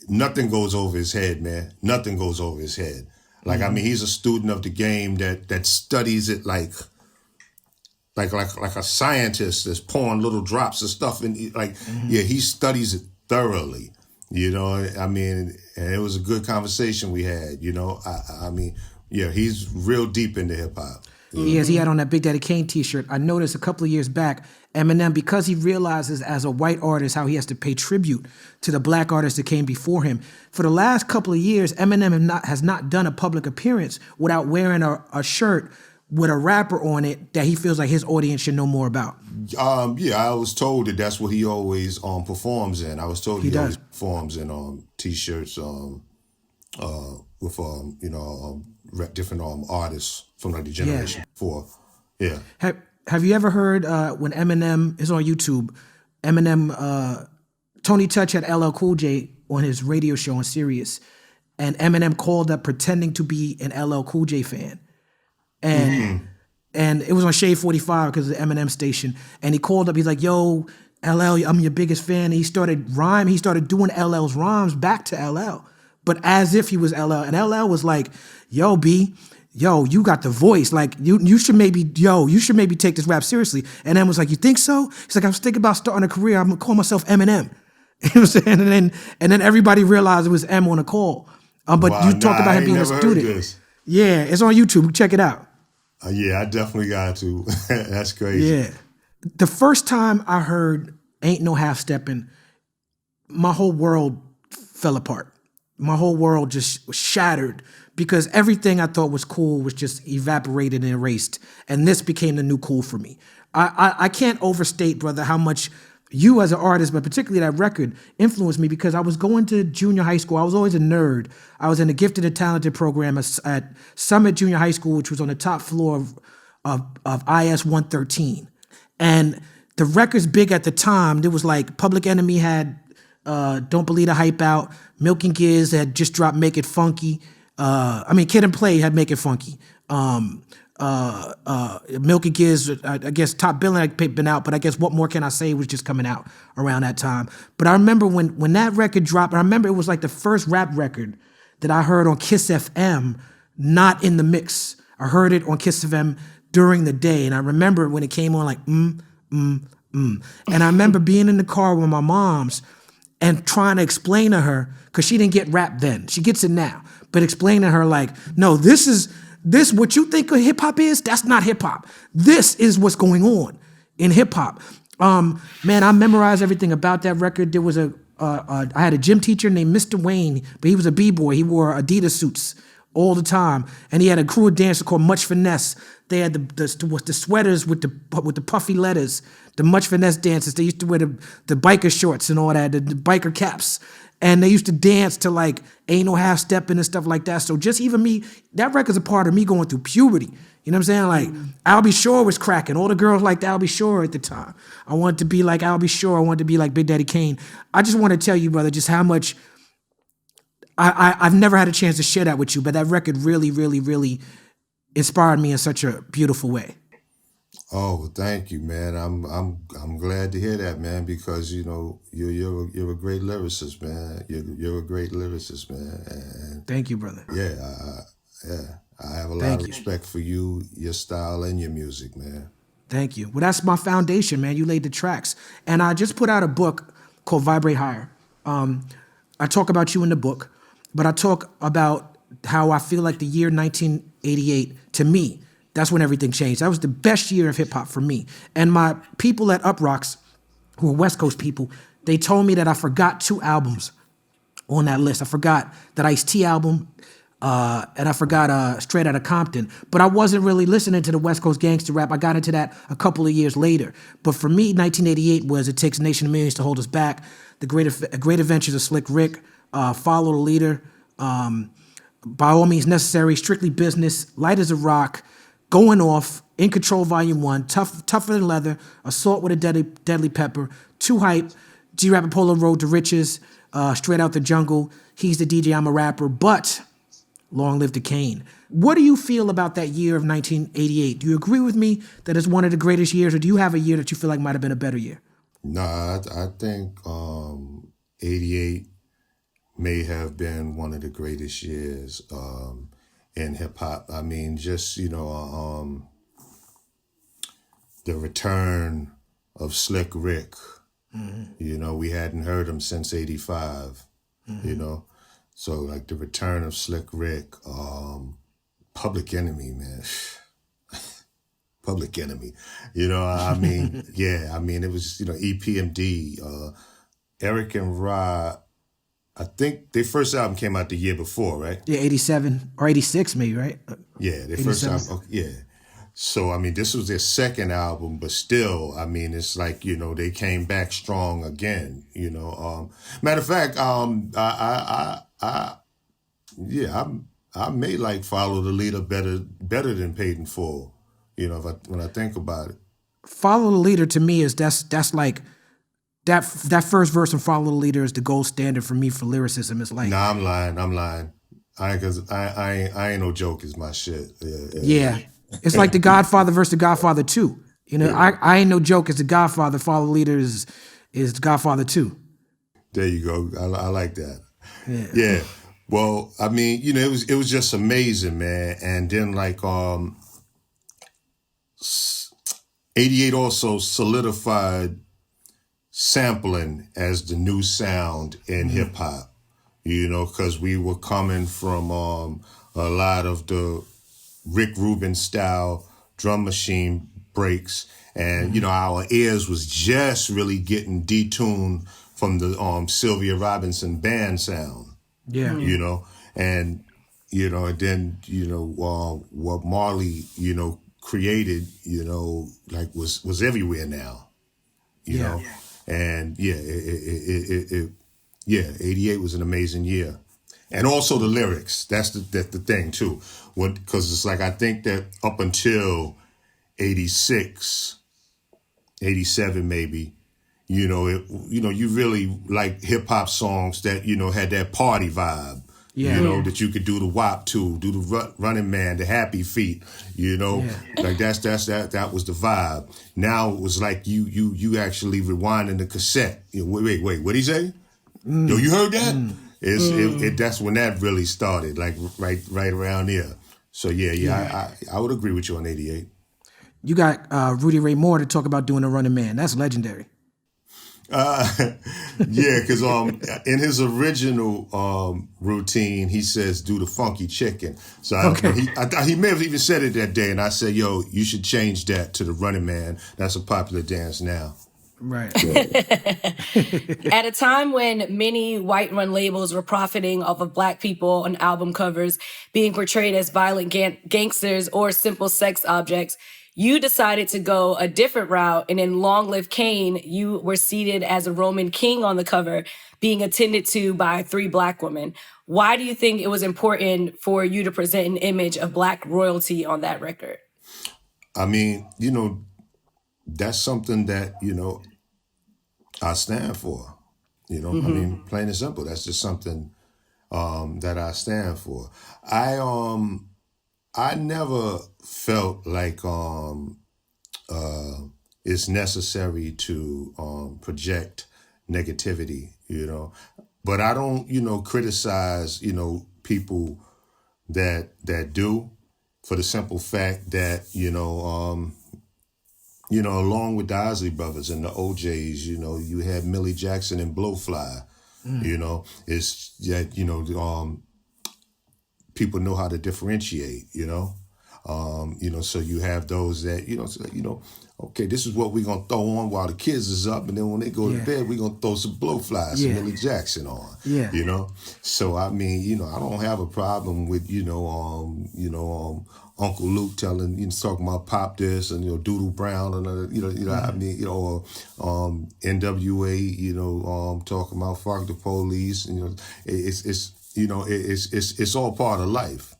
C: nothing goes over his head, man. Nothing goes over his head. Like, I mean, he's a student of the game that studies it like a scientist that's pouring little drops of stuff and he studies it thoroughly, I mean, and it was a good conversation we had, I mean, he's real deep into hip hop.
B: He had on that Big Daddy Kane t-shirt. I noticed a couple of years back, Eminem, because he realizes as a white artist how he has to pay tribute to the black artists that came before him. For the last couple of years, Eminem has not done a public appearance without wearing a shirt with a rapper on it that he feels like his audience should know more about.
C: I was told that that's what he always performs in. I was told he always performs in t-shirts with different artists from like the generation before. Yeah.
B: Have you ever heard when Eminem is on YouTube? Eminem, Tony Touch had LL Cool J on his radio show on Sirius, and Eminem called up pretending to be an LL Cool J fan. And it was on Shade 45 because of the Eminem station. And he called up, he's like, yo, LL, I'm your biggest fan. And he started doing LL's rhymes back to LL, but as if he was LL. And LL was like, yo, B, you got the voice. Like, you should maybe take this rap seriously. And then was like, you think so? He's like, I was thinking about starting a career. I'm gonna call myself Eminem. You know what I'm saying? And then everybody realized it was M on the call. But you talk about him being a student. Yeah, it's on YouTube. Check it out.
C: Yeah, I definitely got to. That's crazy.
B: Yeah. The first time I heard Ain't No Half Steppin', my whole world fell apart. My whole world just shattered because everything I thought was cool was just evaporated and erased. And this became the new cool for me. I can't overstate, brother, how much you as an artist, but particularly that record, influenced me because I was going to junior high school. I was always a nerd. I was in the Gifted and Talented program at Summit Junior High School, which was on the top floor of IS 113. And the records big at the time, there was like Public Enemy had Don't Believe the Hype out. Milk and Giz had just dropped Make It Funky. Kid and Play had Make It Funky. Milky Giz, I guess Top Billing had been out, but I guess What More Can I Say was just coming out around that time. But I remember when that record dropped, I remember it was like the first rap record that I heard on Kiss FM, not in the mix. I heard it on Kiss FM during the day, and I remember when it came on like, And I remember being in the car with my mom's and trying to explain to her, because she didn't get rap then. She gets it now. But explain to her like, no, this what you think of hip hop is, that's not hip hop. This is what's going on in hip hop. Man, I memorized everything about that record. There was I had a gym teacher named Mr. Wayne, but he was a b-boy. He wore Adidas suits all the time, and he had a crew of dancers called Much Finesse. They had the sweaters with the puffy letters, the Much Finesse dancers. They used to wear the biker shorts and all that, the biker caps. And they used to dance to like Ain't No Half Stepping and stuff like that. So just even me, that record's a part of me going through puberty. You know what I'm saying? Like Albie Shore was cracking. All the girls liked Albie Shore at the time. I wanted to be like Albie Shore. I wanted to be like Big Daddy Kane. I just want to tell you, brother, just how much I've never had a chance to share that with you, but that record really, really, really inspired me in such a beautiful way.
C: Oh, thank you, man. I'm glad to hear that, man, because you know you're a great lyricist, man. You're a great lyricist, man. And
B: thank you, brother.
C: I have a lot of respect for you, your style, and your music, man.
B: Thank you. Well, that's my foundation, man. You laid the tracks, and I just put out a book called Vibrate Higher. I talk about you in the book, but I talk about how I feel like the year 1988 to me. That's when everything changed. That was the best year of hip hop for me. And my people at UPROXX, who are West Coast people, they told me that I forgot 2 albums on that list. I forgot that Ice-T album, and I forgot Straight Outta Compton. But I wasn't really listening to the West Coast gangster rap. I got into that a couple of years later. But for me, 1988 was It Takes a Nation of Millions to Hold Us Back, The Great Adventures of Slick Rick, Follow the Leader, By All Means Necessary, Strictly Business, Light as a Rock, Going Off, In Control Volume 1, Tougher Than Leather, Assault with a Deadly Pepper, Too Hype, G-Rap Polo Road to Riches, Straight Out the Jungle, He's the DJ, I'm a Rapper, but Long Live the Kane. What do you feel about that year of 1988? Do you agree with me that it's one of the greatest years, or do you have a year that you feel like might have been a better year?
C: Nah, I think 88 may have been one of the greatest years in hip hop. I mean, just, you know, the return of Slick Rick. You know, we hadn't heard him since 85, you know. So like the return of Slick Rick, Public Enemy, man. Public Enemy. You know, I mean, yeah, I mean, it was, you know, EPMD, Eric and Ra. I think their first album came out the year before, right?
B: Yeah, 87 or 86 maybe, right?
C: Yeah, their first album, yeah. So, I mean, this was their second album, but still, I mean, it's like, you know, they came back strong again, you know. Matter of fact, I may like Follow the Leader better than Paid in Full, you know, when I think about it.
B: Follow the Leader to me is that's like that first verse in Follow the Leader is the gold standard for me for lyricism. It's like,
C: Nah, I'm lying. I ain't no joke is my shit.
B: Yeah. It's like The Godfather versus The Godfather 2. You know, I ain't no joke is The Godfather. Follow the Leader is The Godfather 2.
C: There you go. I like that. Yeah. Well, I mean, you know, it was just amazing, man. And then like 88 also solidified sampling as the new sound in hip hop. You know, because we were coming from a lot of the Rick Rubin style drum machine breaks, and you know, our ears was just really getting detuned from the Sylvia Robinson band sound. Yeah. You know, and you know, and then, you know, what Marley, you know, created, you know, like was everywhere now. You know? And yeah, it 88 was an amazing year. And also the lyrics, that's the thing too. Because it's like, I think that up until 86, 87 maybe, you know, you really like hip hop songs that, you know, had that party vibe.
B: Yeah.
C: You know, that you could do the WAP to, do the Running Man, the Happy Feet, you know, like that was the vibe. Now it was like you actually rewinding the cassette. You know, wait, what'd he say? Yo, you heard that? That's when that really started, like right around there. So I would agree with you on 88.
B: You got Rudy Ray Moore to talk about doing the Running Man. That's legendary.
C: Because in his original routine, he says, "Do the funky chicken." So I thought he may have even said it that day, and I said, "Yo, you should change that to the Running Man. That's a popular dance now."
B: Right.
D: At a time when many white-run labels were profiting off of Black people on album covers being portrayed as violent gangsters or simple sex objects, you decided to go a different route, and in Long Live Kane, you were seated as a Roman king on the cover, being attended to by 3 Black women. Why do you think it was important for you to present an image of Black royalty on that record?
C: I mean, you know, that's something that, you know, I stand for. You know, I mean, plain and simple. That's just something that I stand for. I never felt like it's necessary to project negativity, you know. But I don't, you know, criticize, you know, people that do, for the simple fact that, you know, along with the Isley Brothers and the OJs, you know, you had Millie Jackson and Blowfly. You know, it's that, you know, people know how to differentiate, you know. So you have those that, okay, this is what we're going to throw on while the kids is up, and then when they go to bed, we're going to throw some Blowfly, some Millie Jackson on, you know. So, I mean, you know, I don't have a problem with, Uncle Luke talking about Pop this and, Doodle Brown and, I mean, or NWA, talking about Fuck the Police, and, it's all part of life.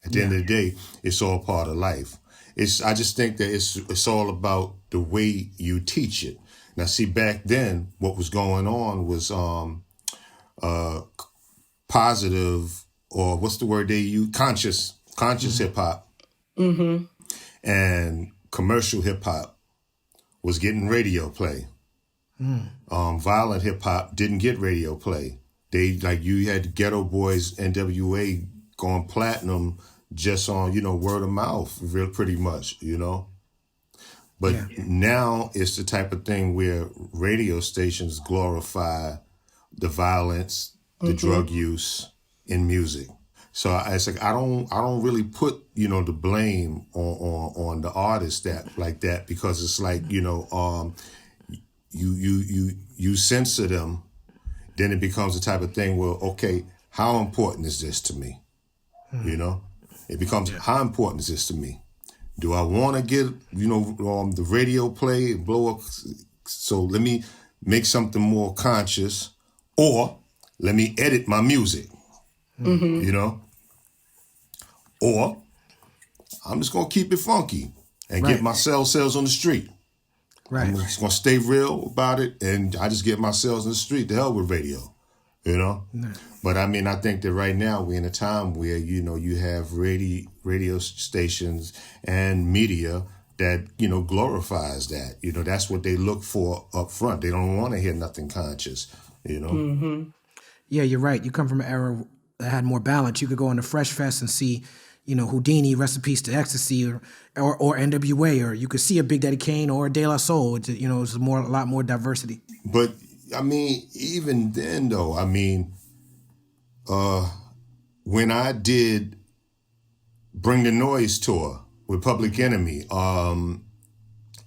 C: At the end of the day, it's all part of life. I just think that it's all about the way you teach it. Now, see, back then, what was going on was positive, or what's the word they use? Conscious hip hop, and commercial hip hop was getting radio play. Violent hip hop didn't get radio play. You had Ghetto Boys, NWA going platinum just on, word of mouth, real pretty much, But now it's the type of thing where radio stations glorify the violence, the drug use in music. So it's like I don't really put, the blame on the artist that because it's like, you censor them, then it becomes the type of thing where, okay, how important is this to me? It becomes, how important is this to me? Do I want to get, the radio play, blow up? So let me make something more conscious, or let me edit my music, Or I'm just going to keep it funky and get my sales on the street.
B: Right.
C: I'm just going to stay real about it, and I just get my sales in the street. To hell with radio, But I mean, I think that right now we're in a time where, you have radio stations and media that, glorifies that. That's what they look for up front. They don't want to hear nothing conscious,
B: Yeah, you're right. You come from an era that had more balance. You could go on the Fresh Fest and see, Houdini, Recipes to Ecstasy, or NWA, or you could see a Big Daddy Kane or a De La Soul. It's, it's a lot more diversity.
C: But I mean, even then though, I mean, when I did Bring the Noise tour with Public Enemy,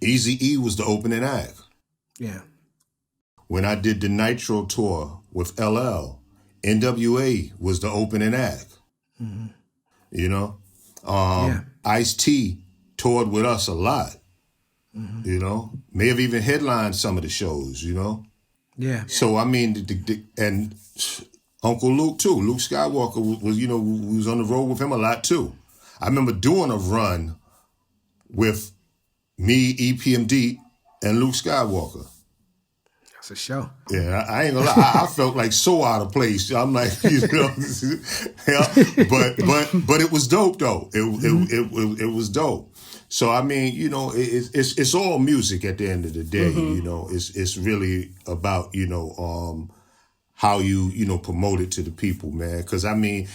C: Eazy-E was the opening act.
B: Yeah. When
C: I did the Nitro tour with LL, NWA was the opening act. Ice-T toured with us a lot. May have even headlined some of the shows,
B: Yeah.
C: So, I mean, and Uncle Luke, too. Luke Skywalker was, we was on the road with him a lot, too. I remember doing a run with me, EPMD, and Luke Skywalker.
B: That's a show.
C: Yeah, I ain't gonna lie. I felt like so out of place. I'm like, you know, yeah, but it was dope though. It was dope. So I mean, you know, it's all music at the end of the day. You know, it's really about, you know, how you know, promote it to the people, man. Because I mean,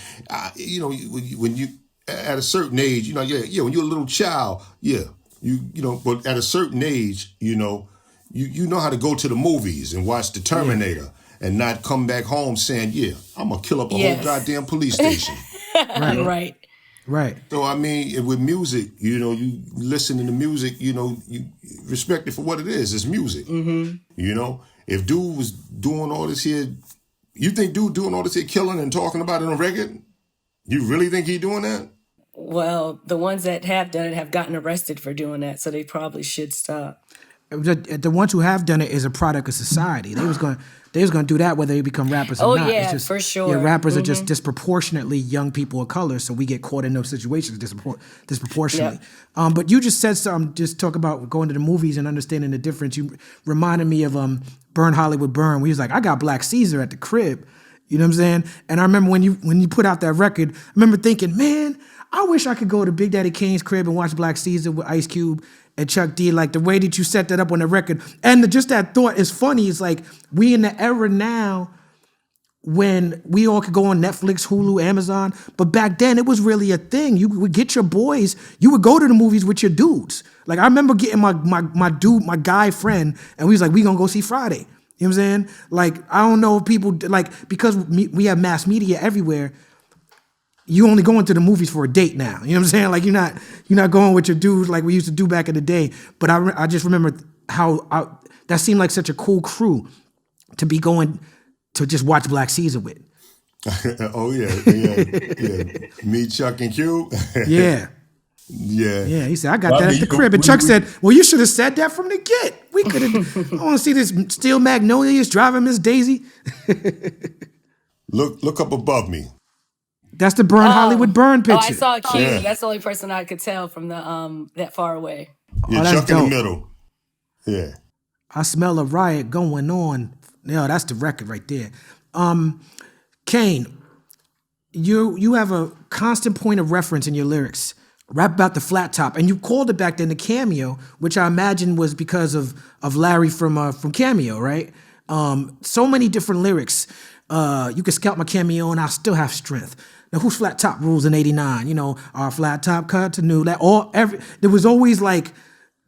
C: you know, when you at a certain age, you know, yeah, when you're a little child, yeah, you know, but at a certain age, you know. You know how to go to the movies and watch the Terminator and not come back home saying, yeah, I'm going to kill up a whole goddamn police station.
D: Right.
C: So, I mean, with music, you know, you listen to the music, you know, you respect it for what it is. It's music. You know, if dude was doing all this here, you think dude doing all this here killing and talking about it on record? You really think he doing that?
D: Well, the ones that have done it have gotten arrested for doing that, so they probably should stop.
B: The ones who have done it is a product of society. They was going to do that whether they become rappers or not.
D: Oh yeah,
B: it's just,
D: for sure.
B: Yeah, rappers are just disproportionately young people of color, so we get caught in those situations disproportionately. Yep. But you just said something. Just talk about going to the movies and understanding the difference. You reminded me of Burn Hollywood Burn. Where he was like, I got Black Caesar at the crib. You know what I'm saying? And I remember when you put out that record, I remember thinking, man, I wish I could go to Big Daddy Kane's crib and watch Black Caesar with Ice Cube and Chuck D, like the way that you set that up on the record. And just that thought is funny. It's like we in the era now when we all could go on Netflix, Hulu, Amazon. But back then it was really a thing. You would get your boys, you would go to the movies with your dudes. Like I remember getting my guy friend, and we was like, we gonna go see Friday. You know what I'm saying? Like, I don't know if people, like, because we have mass media everywhere, you only going to the movies for a date now. You know what I'm saying? Like, you're not going with your dudes like we used to do back in the day. But I just remember how that seemed like such a cool crew to be going to just watch Black Caesar with.
C: Oh, yeah. Me, Chuck, and Q.
B: Yeah.
C: Yeah.
B: Yeah, he said, I got that at the crib. And Chuck said, well, you should have said that from the get. We could have, I want to see this Steel Magnolias driving Miss Daisy.
C: Look up above me.
B: That's the Burn Hollywood Burn picture.
D: Oh, I saw Q.
C: Yeah.
D: That's the only person I could tell from the that far away.
C: Yeah,
B: that's
C: Chuck
B: dope.
C: in the middle. Yeah.
B: I smell a riot going on. Yeah, that's the record right there. Kane, you have a constant point of reference in your lyrics. Rap about the flat top, and you called it back then the Cameo, which I imagine was because of Larry from Cameo, right? So many different lyrics. You can scalp my Cameo and I'll still have strength. Now, whose flat top rules in '89? You know, our flat top cut to new. There was always like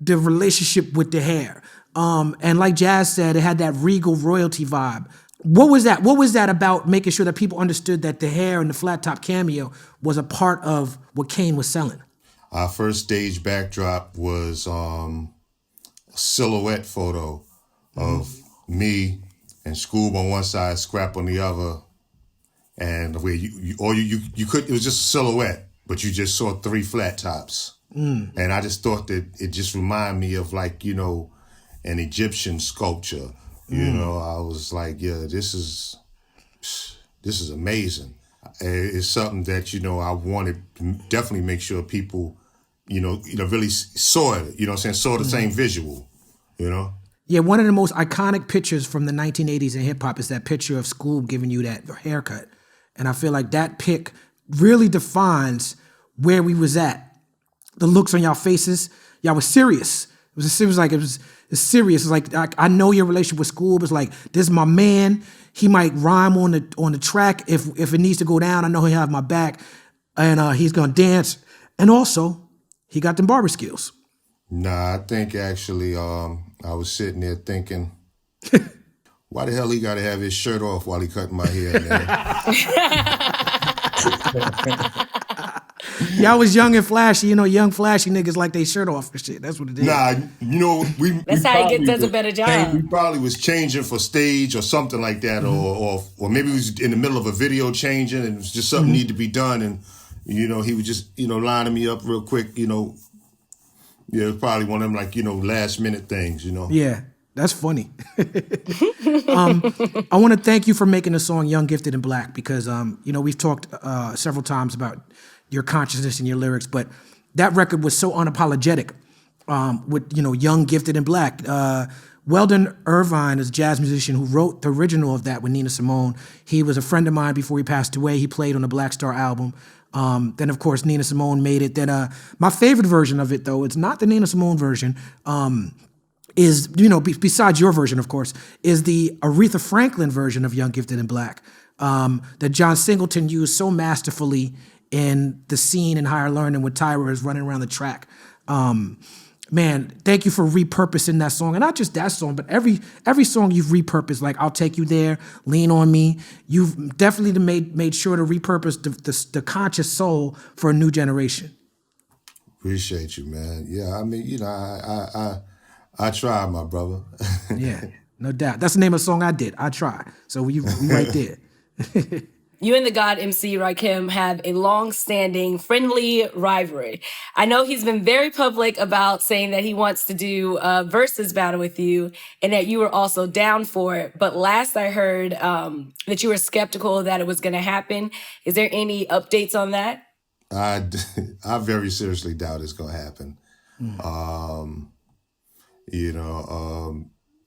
B: the relationship with the hair. And like Jazz said, it had that regal royalty vibe. What was that? What was that about making sure that people understood that the hair and the flat top Cameo was a part of what Kane was selling?
C: Our first stage backdrop was a silhouette photo of me and Scoob on one side, Scrap on the other, and where you could, it was just a silhouette, but you just saw three flat tops. And I just thought that it just reminded me of, like, you know, an Egyptian sculpture. You know, I was like, yeah, this is amazing. It's something that, you know, I wanted to definitely make sure people, you know, really saw it. You know what I'm saying? Saw the same visual, you know?
B: Yeah, one of the most iconic pictures from the 1980s in hip hop is that picture of Scoob giving you that haircut. And I feel like that pic really defines where we was at. The looks on y'all faces, y'all was serious. It was serious. It's like, I know your relationship with Scoob. It's like, this is my man. He might rhyme on the track. If it needs to go down, I know he'll have my back. And he's gonna dance. And also, he got them barber skills.
C: Nah, I think actually I was sitting there thinking, why the hell he got to have his shirt off while he cutting my hair, man?
B: Y'all was young and flashy, you know, young flashy niggas like they shirt off and shit. That's what it is.
C: Nah, you know,
D: That's how he does a better job.
C: We probably was changing for stage or something like that, or maybe we was in the middle of a video changing and it was just something needed to be done, and you know, he was just, you know, lining me up real quick, you know. Yeah, it was probably one of them, like, you know, last minute things, you know.
B: Yeah, that's funny. I want to thank you for making the song Young, Gifted, and Black because, you know, we've talked several times about your consciousness and your lyrics, but that record was so unapologetic with, you know, Young, Gifted, and Black. Weldon Irvine is a jazz musician who wrote the original of that with Nina Simone. He was a friend of mine before he passed away. He played on the Black Star album. Then, of course, Nina Simone made it. Then my favorite version of it, though, it's not the Nina Simone version, is, besides your version, of course, is the Aretha Franklin version of Young, Gifted, and Black that John Singleton used so masterfully in the scene in Higher Learning when Tyra is running around the track. Man, thank you for repurposing that song. And not just that song, but every song you've repurposed, like I'll Take You There, Lean on Me. You've definitely made sure to repurpose the conscious soul for a new generation.
C: Appreciate you, man. Yeah, I mean, I tried, my brother.
B: Yeah, no doubt. That's the name of the song I did. I Try. So we right there.
D: You and the God MC Rakim have a long-standing friendly rivalry. I know he's been very public about saying that he wants to do a versus battle with you and that you were also down for it. But last I heard that you were skeptical that it was going to happen. Is there any updates on that?
C: I very seriously doubt it's going to happen.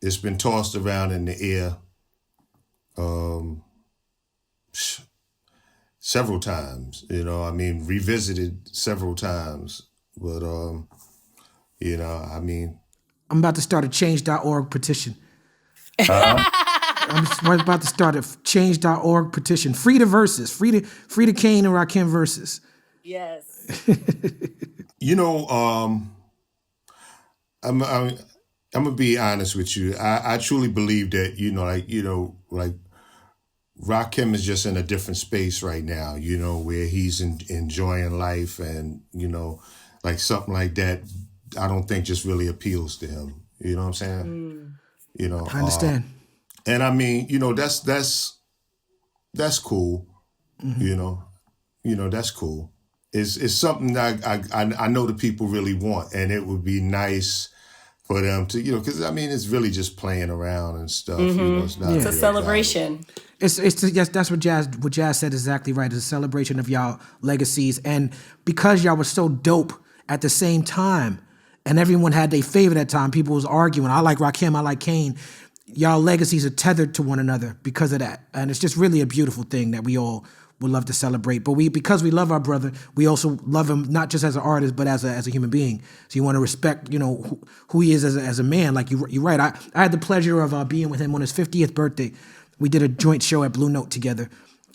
C: It's been tossed around in the air. Several times, revisited several times. But, I'm
B: about to start a change.org petition. I'm about to start a change.org petition. Free the verses. Free the Kane and Rakim verses.
D: Yes.
C: I'm gonna be honest with you. I truly believe that, Rakim is just in a different space right now, where he's enjoying life and, something like that, I don't think just really appeals to him. You know what I'm saying?
B: I understand.
C: And I mean, that's cool.
B: Mm-hmm.
C: That's cool. It's something that I know the people really want, and it would be nice for them to, because it's really just playing around and stuff.
D: Mm-hmm.
C: It's not.
D: It's a celebration.
B: Yes, that's what Jazz said exactly right. It's a celebration of y'all legacies, and because y'all were so dope at the same time, and everyone had their favorite at the time. People was arguing. I like Rakim. I like Kane. Y'all legacies are tethered to one another because of that, and it's just really a beautiful thing that we all would love to celebrate. But because we love our brother, we also love him not just as an artist, but as a human being. So you want to respect, who he is as a man. Like you're right. I had the pleasure of being with him on his 50th birthday. We did a joint show at Blue Note together,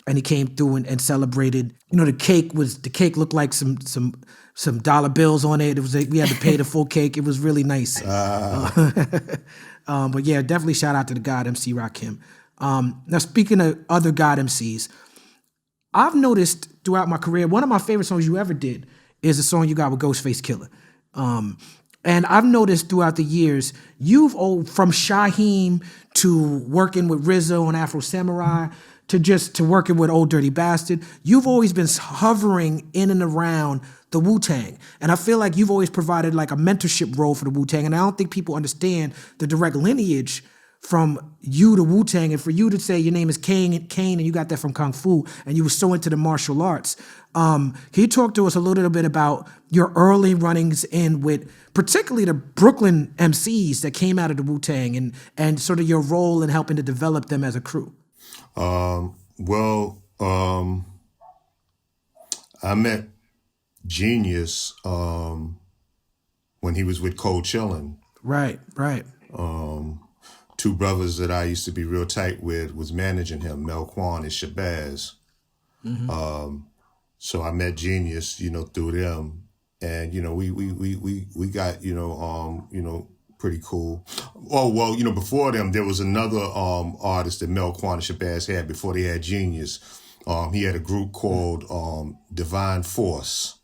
B: and he came through and celebrated. The cake looked like some dollar bills on it. It was we had to pay the full cake. It was really nice. But yeah, definitely shout out to the God MC Rakim. Now speaking of other God MCs, I've noticed throughout my career, one of my favorite songs you ever did is a song you got with Ghostface Killah. And I've noticed throughout the years, from Shaheem to working with Rizzo on Afro Samurai to working with Old Dirty Bastard, you've always been hovering in and around the Wu-Tang. And I feel like you've always provided like a mentorship role for the Wu-Tang. And I don't think people understand the direct lineage from you to Wu-Tang, and for you to say your name is Kane, and you got that from Kung Fu, and you were so into the martial arts. Can you talk to us a little bit about your early runnings in with particularly the Brooklyn MCs that came out of the Wu-Tang and sort of your role in helping to develop them as a crew?
C: I met Genius when he was with Cold Chillin'.
B: Right.
C: Two brothers that I used to be real tight with was managing him, Melquan and Shabazz. Mm-hmm. So I met Genius, through them, and we got pretty cool. Oh well, before them there was another artist that Melquan and Shabazz had before they had Genius. He had a group called Divine Force,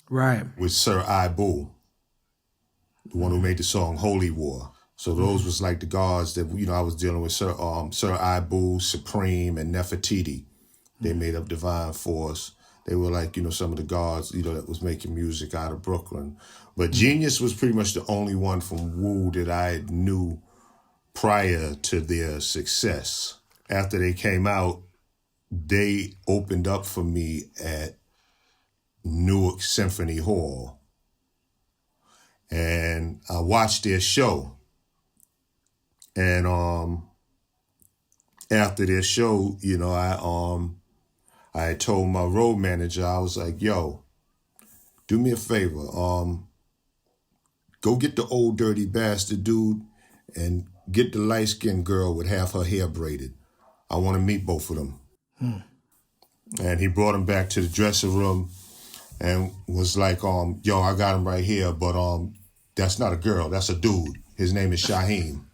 B: right, with
C: Sir Ibu, the one who made the song Holy War. So those was like the guards that, I was dealing with, Sir Ibu, Supreme, and Nefertiti. They made up Divine Force. They were like, some of the guards, that was making music out of Brooklyn. But Genius was pretty much the only one from Wu that I knew prior to their success. After they came out, they opened up for me at Newark Symphony Hall. And I watched their show. And after their show, you know, I had told my road manager, I was like, yo, do me a favor. Go get the old dirty bastard dude and get the light-skinned girl with half her hair braided. I want to meet both of them. And he brought him back to the dressing room and was like, yo, I got him right here, but that's not a girl, that's a dude. His name is Shaheem.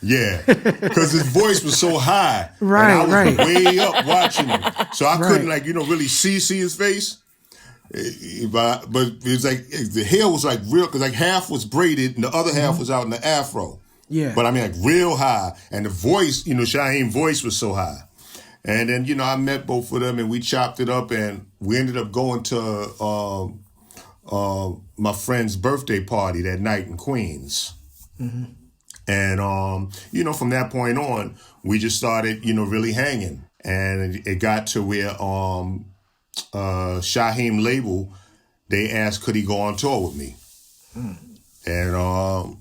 C: Yeah, because his voice was so high.
B: Right,
C: and I was
B: right.
C: way up watching him. So I couldn't,
B: Right.
C: like, you know, really see his face. But it was like, the hair was like real, because like half was braided and the other half was out in the afro.
B: Yeah.
C: But I mean, like real high. And the voice, you know, Shaheem's voice was so high. And then, you know, I met both of them and we chopped it up and we ended up going to my friend's birthday party that night in Queens. And, you know, from that point on, we just started, you know, really hanging. And it got to where Shaheem label, they asked, could he go on tour with me? And,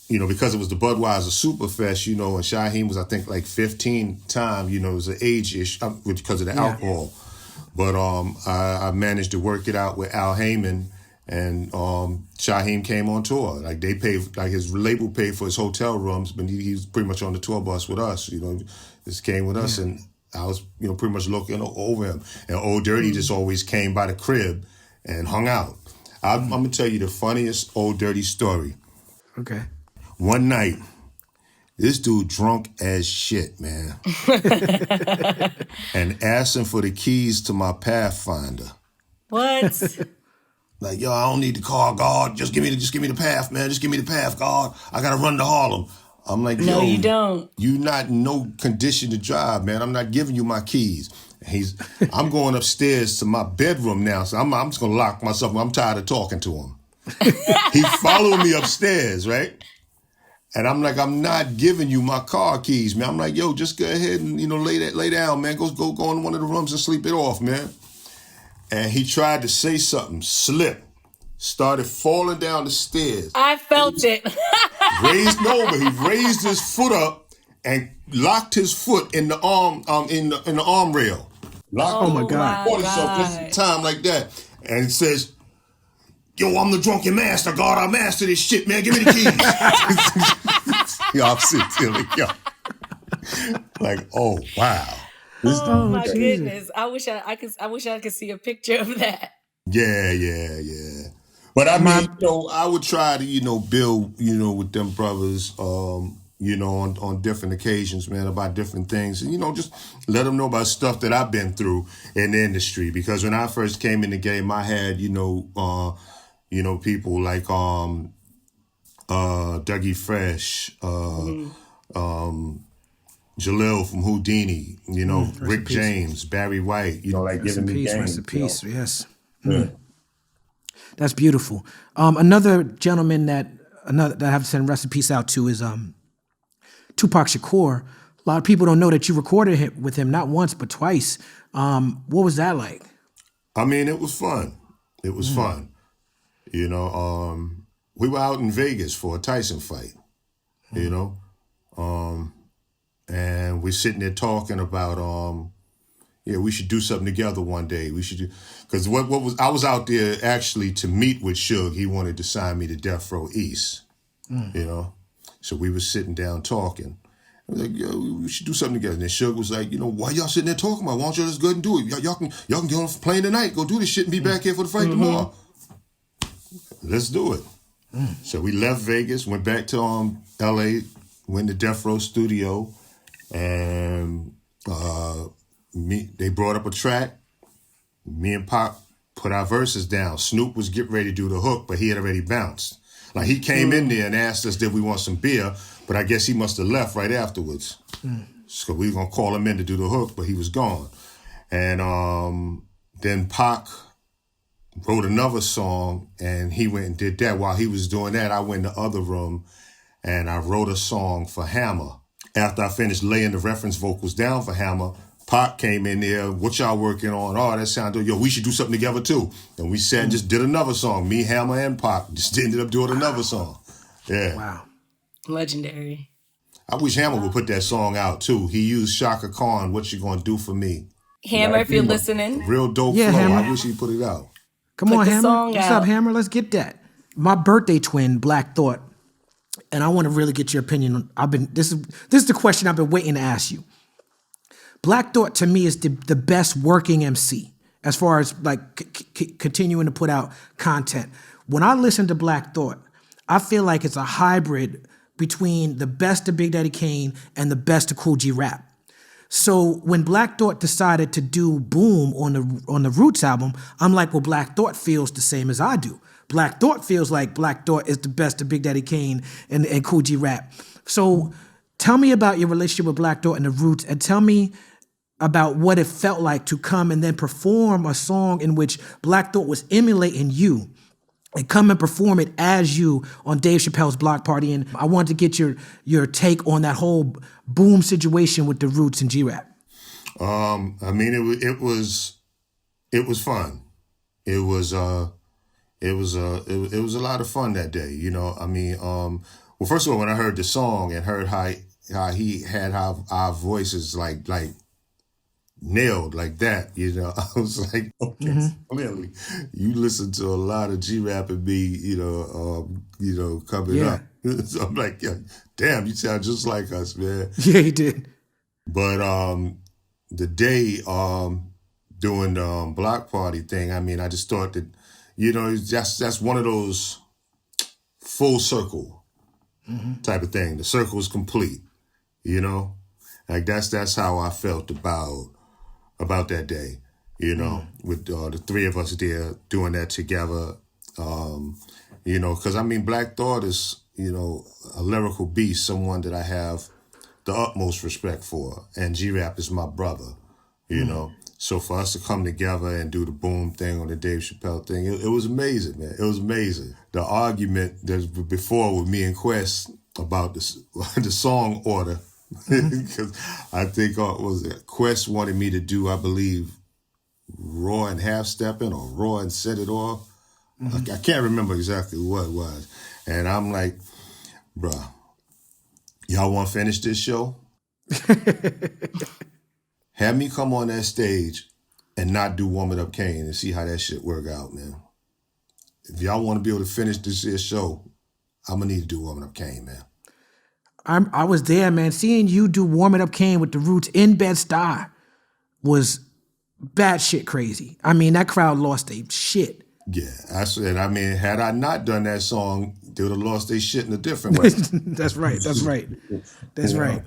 C: you know, because it was the Budweiser Superfest, you know, and Shaheem was, I think, like 15 time, you know, it was an age issue because of the alcohol. But I managed to work it out with Al Heyman, and Shaheem came on tour. Like they paid, like his label paid for his hotel rooms, but he was pretty much on the tour bus with us. You know, just came with us, and I was, you know, pretty much looking over him. And Old Dirty just always came by the crib and hung out. I'm gonna tell you the funniest Old Dirty story.
B: Okay.
C: One night, this dude drunk as shit, man, and asking for the keys to my Pathfinder.
D: What?
C: Like, yo, I don't need the car, God. Just give me the path, man. Just give me the path, God. I gotta run to Harlem. I'm like,
D: No,
C: yo,
D: you don't.
C: You not in no condition to drive, man. I'm not giving you my keys. I'm going upstairs to my bedroom now, so I'm just gonna lock myself. I'm tired of talking to him. He followed me upstairs, right? And I'm like, I'm not giving you my car keys, man. I'm like, yo, just go ahead and, you know, lay down, man. Go in one of the rooms and sleep it off, man. And he tried to say something, slipped, started falling down the stairs.
D: I felt it.
C: He raised his foot up and locked his foot in the arm, in the arm rail.
B: Oh my God.
C: Just time like that. And he says, yo, I'm the drunken master, God. I master this shit, man. Give me the keys. Yo, I'm sitting there like, yo. Like, oh, wow.
D: Oh my goodness! I wish I could see a picture of that.
C: Yeah. But I mean, you know, I would try to, you know, build, you know, with them brothers, you know, on different occasions, man, about different things, and you know, just let them know about stuff that I've been through in the industry. Because when I first came in the game, I had, you know, people like Dougie Fresh, Jalil from Houdini, you know, Rick James, Barry White, you know, like giving me games.
B: Rest in peace,
C: you know?
B: yes. That's beautiful. Another gentleman that I have to send rest in peace out to is Tupac Shakur. A lot of people don't know that you recorded with him not once but twice. What was that like?
C: I mean, it was fun. It was fun. You know, we were out in Vegas for a Tyson fight, you know, and we're sitting there talking about, we should do something together one day. We should do, because I was out there actually to meet with Suge. He wanted to sign me to Death Row East, you know, so we were sitting down talking. I was like, yo, we should do something together. And then Suge was like, you know, why y'all sitting there talking about it? Why don't y'all just go ahead and do it? Y'all can get on the plane tonight, go do this shit and be back here for the fight tomorrow. Let's do it. So we left Vegas, went back to LA, went to Death Row Studio, and they brought up a track. Me and Pop put our verses down. Snoop was getting ready to do the hook, but he had already bounced. Like he came in there and asked us, did we want some beer? But I guess he must have left right afterwards. So we were gonna call him in to do the hook, but he was gone. And then Pac wrote another song, and he went and did that. While he was doing that, I went in the other room, and I wrote a song for Hammer. After I finished laying the reference vocals down for Hammer, Pac came in there, what y'all working on? Oh, that sounded, yo, we should do something together too. And we sat and just did another song. Me, Hammer, and Pac just ended up doing another song. Yeah.
B: Wow.
D: Legendary.
C: I wish Hammer would put that song out too. He used Shaka Khan, "What You Gonna Do For Me."
D: Hammer, if you're listening.
C: Real dope
B: Yeah,
C: flow.
B: Hammer.
C: I wish he put it out.
B: Come
D: Put
B: on,
D: the
B: Hammer.
D: song
B: What's
D: out.
B: up, Hammer? Let's get that. My birthday twin, Black Thought, and I want to really get your opinion on. This is the question I've been waiting to ask you. Black Thought to me is the best working MC as far as like continuing to put out content. When I listen to Black Thought, I feel like it's a hybrid between the best of Big Daddy Kane and the best of Kool G Rap. So when Black Thought decided to do Boom on the Roots album, I'm like, well, Black Thought feels the same as I do. Black Thought feels like Black Thought is the best of Big Daddy Kane and Kool G Rap. So tell me about your relationship with Black Thought and the Roots, and tell me about what it felt like to come and then perform a song in which Black Thought was emulating you and come and perform it as you on Dave Chappelle's Block Party. And I wanted to get your take on that whole Boom situation with the Roots and G-Rap.
C: I mean, it was fun. It was a lot of fun that day. You know, I mean, well, first of all, when I heard the song and heard how he had our voices like nailed like that, you know, I was like, okay, clearly you listen to a lot of G-Rap and me, you know, coming up. So I'm like, yeah, damn, you sound just like us, man.
B: Yeah, he did.
C: But the day doing the block party thing, I mean, I just thought that, you know, that's one of those full circle type of thing. The circle is complete, you know? Like that's how I felt about that day, you know, with the three of us there doing that together, you know, because I mean, Black Thought is, you know, a lyrical beast, someone that I have the utmost respect for, and G-Rap is my brother, you know. So for us to come together and do the Boom thing on the Dave Chappelle thing, it was amazing, man. It was amazing. The argument that before with me and Quest about the song order, because I think Quest wanted me to do, I believe, Raw and Half Stepping or Raw and Set It Off. I can't remember exactly what it was. And I'm like, bruh, y'all want to finish this show? Have me come on that stage and not do Warm It Up Kane and see how that shit work out, man. If y'all want to be able to finish this here show, I'm going to need to do Warm It Up Kane, man.
B: I was there, man. Seeing you do Warm It Up Kane with the Roots in Bed-Stuy was batshit crazy. I mean, that crowd lost their shit.
C: Yeah, I said, I mean, had I not done that song, they would have lost their shit in a different way.
B: That's right. That's right.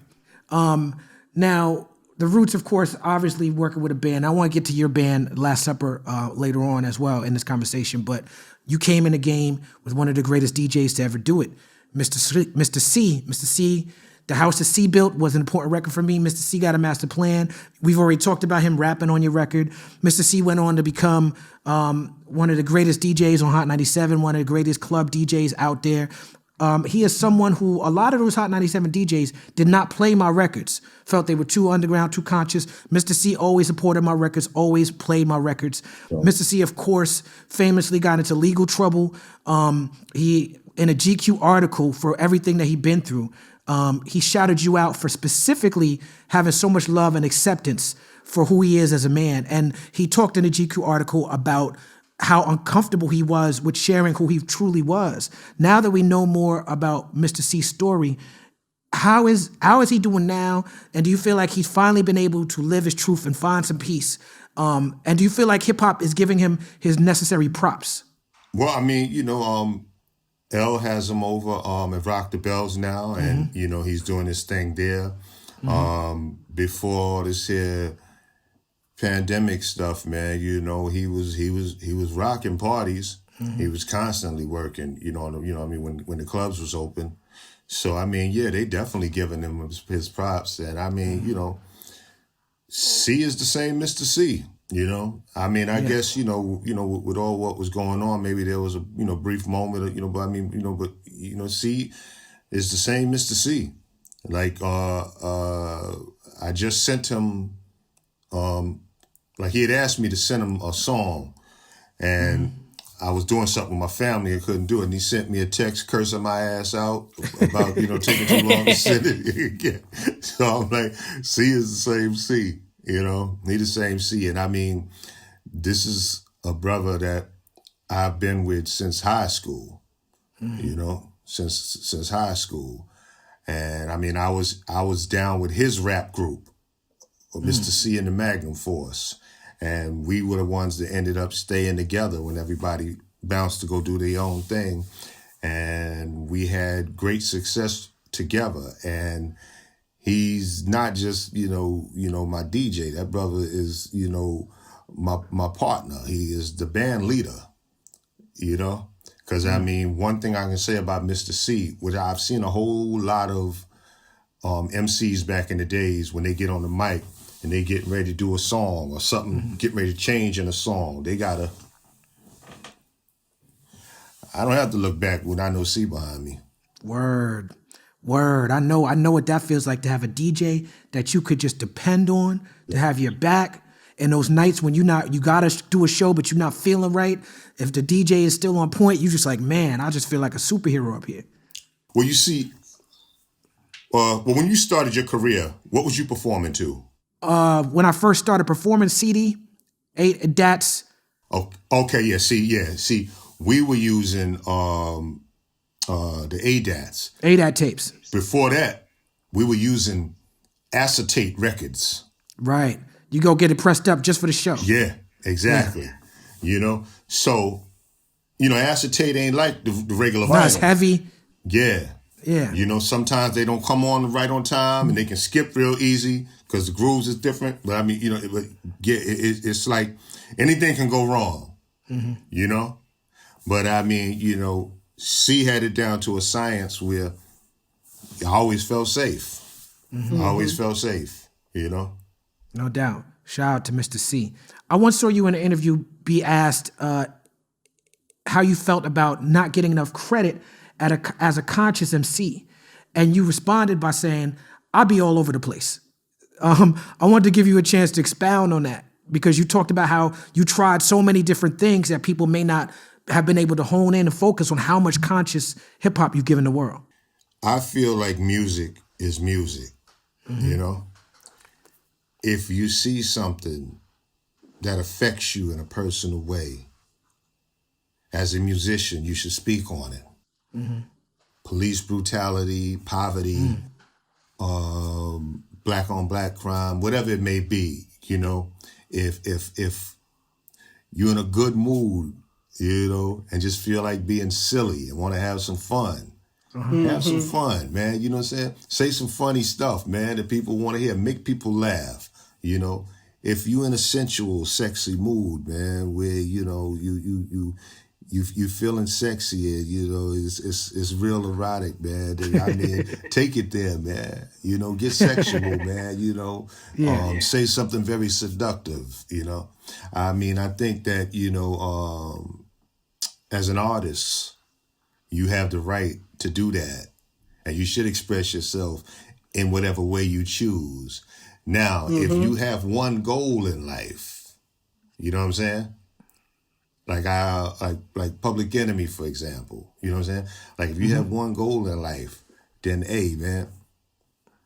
B: Now, the Roots, of course, obviously working with a band. I want to get to your band, Last Supper, later on as well in this conversation, but you came in the game with one of the greatest DJs to ever do it, Mr. C. The House that C built was an important record for me. Mr. C got a master plan. We've already talked about him rapping on your record. Mr. C went on to become one of the greatest DJs on Hot 97, one of the greatest club DJs out there. He is someone who a lot of those Hot 97 DJs did not play my records, felt they were too underground, too conscious. Mr. C always supported my records, always played my records. Sure. Mr. C, of course, famously got into legal trouble. He, in a GQ article for everything that he'd been through, he shouted you out for specifically having so much love and acceptance for who he is as a man. And he talked in a GQ article about how uncomfortable he was with sharing who he truly was. Now that we know more about Mr. C's story, how is he doing now? And do you feel like he's finally been able to live his truth and find some peace? And do you feel like hip hop is giving him his necessary props?
C: Well, I mean, you know, L has him over at Rock the Bells now, and you know he's doing his thing there. Before this here pandemic stuff, man, you know he was rocking parties. He was constantly working. You know what I mean, when the clubs was open. So I mean, yeah, they definitely giving him his props, and I mean, you know, C is the same Mr. C. You know, I mean, I guess, you know, with all what was going on, maybe there was a, you know, brief moment, you know, but I mean, you know, C is the same Mr. C. Like, I just sent him, like he had asked me to send him a song, and I was doing something with my family and couldn't do it. And he sent me a text cursing my ass out about, taking too long to send it again. So I'm like, C is the same C, he the same C. And I mean, this is a brother that I've been with since high school, since high school. And I mean, I was down with his rap group, Mr. C and the Magnum Force. And we were the ones that ended up staying together when everybody bounced to go do their own thing. And we had great success together. And he's not just, my DJ. That brother is, my partner. He is the band leader, Because, I mean, one thing I can say about Mr. C, which I've seen a whole lot of MCs back in the days when they get on the mic, and they getting ready to do a song or something, getting ready to change in a song. I don't have to look back when I know C behind me.
B: Word. I know what that feels like, to have a DJ that you could just depend on, to have your back. And those nights when you gotta do a show, but you're not feeling right. If the DJ is still on point, you just like, man, I just feel like a superhero up here.
C: Well, you see, when you started your career, what was you performing to?
B: When I first started performing, CD, DATs.
C: Oh, okay, yeah. See, we were using the ADATs.
B: ADAT tapes. Before
C: that, we were using acetate records.
B: Right. You go get it pressed up just for the show.
C: Yeah, exactly. Yeah. So, acetate ain't like the regular vinyl.
B: It's heavy.
C: Yeah.
B: Yeah.
C: Sometimes they don't come on right on time and they can skip real easy because the grooves is different. But I mean, it's like anything can go wrong, But I mean, C had it down to a science where I always felt safe. I always felt safe,
B: No doubt. Shout out to Mr. C. I once saw you in an interview be asked how you felt about not getting enough credit as a conscious MC. And you responded by saying, I'll be all over the place. I wanted to give you a chance to expound on that, because you talked about how you tried so many different things that people may not have been able to hone in and focus on how much conscious hip hop you've given the world.
C: I feel like music is music, If you see something that affects you in a personal way, as a musician, you should speak on it. Police brutality, poverty, black on black crime, whatever it may be, if you're in a good mood, and just feel like being silly and want to have some fun, have some fun, man. You know what I'm saying? Say some funny stuff, man, that people want to hear. Make people laugh, If you in a sensual, sexy mood, man, where, you feeling sexy, it's real erotic, man. I mean, take it there, man. Get sexual, man. Say something very seductive, I mean, I think that, as an artist, you have the right to do that, and you should express yourself in whatever way you choose. Now, if you have one goal in life, you know what I'm saying? Like Public Enemy, for example. You know what I'm saying? Like, if you have one goal in life, then, hey, man,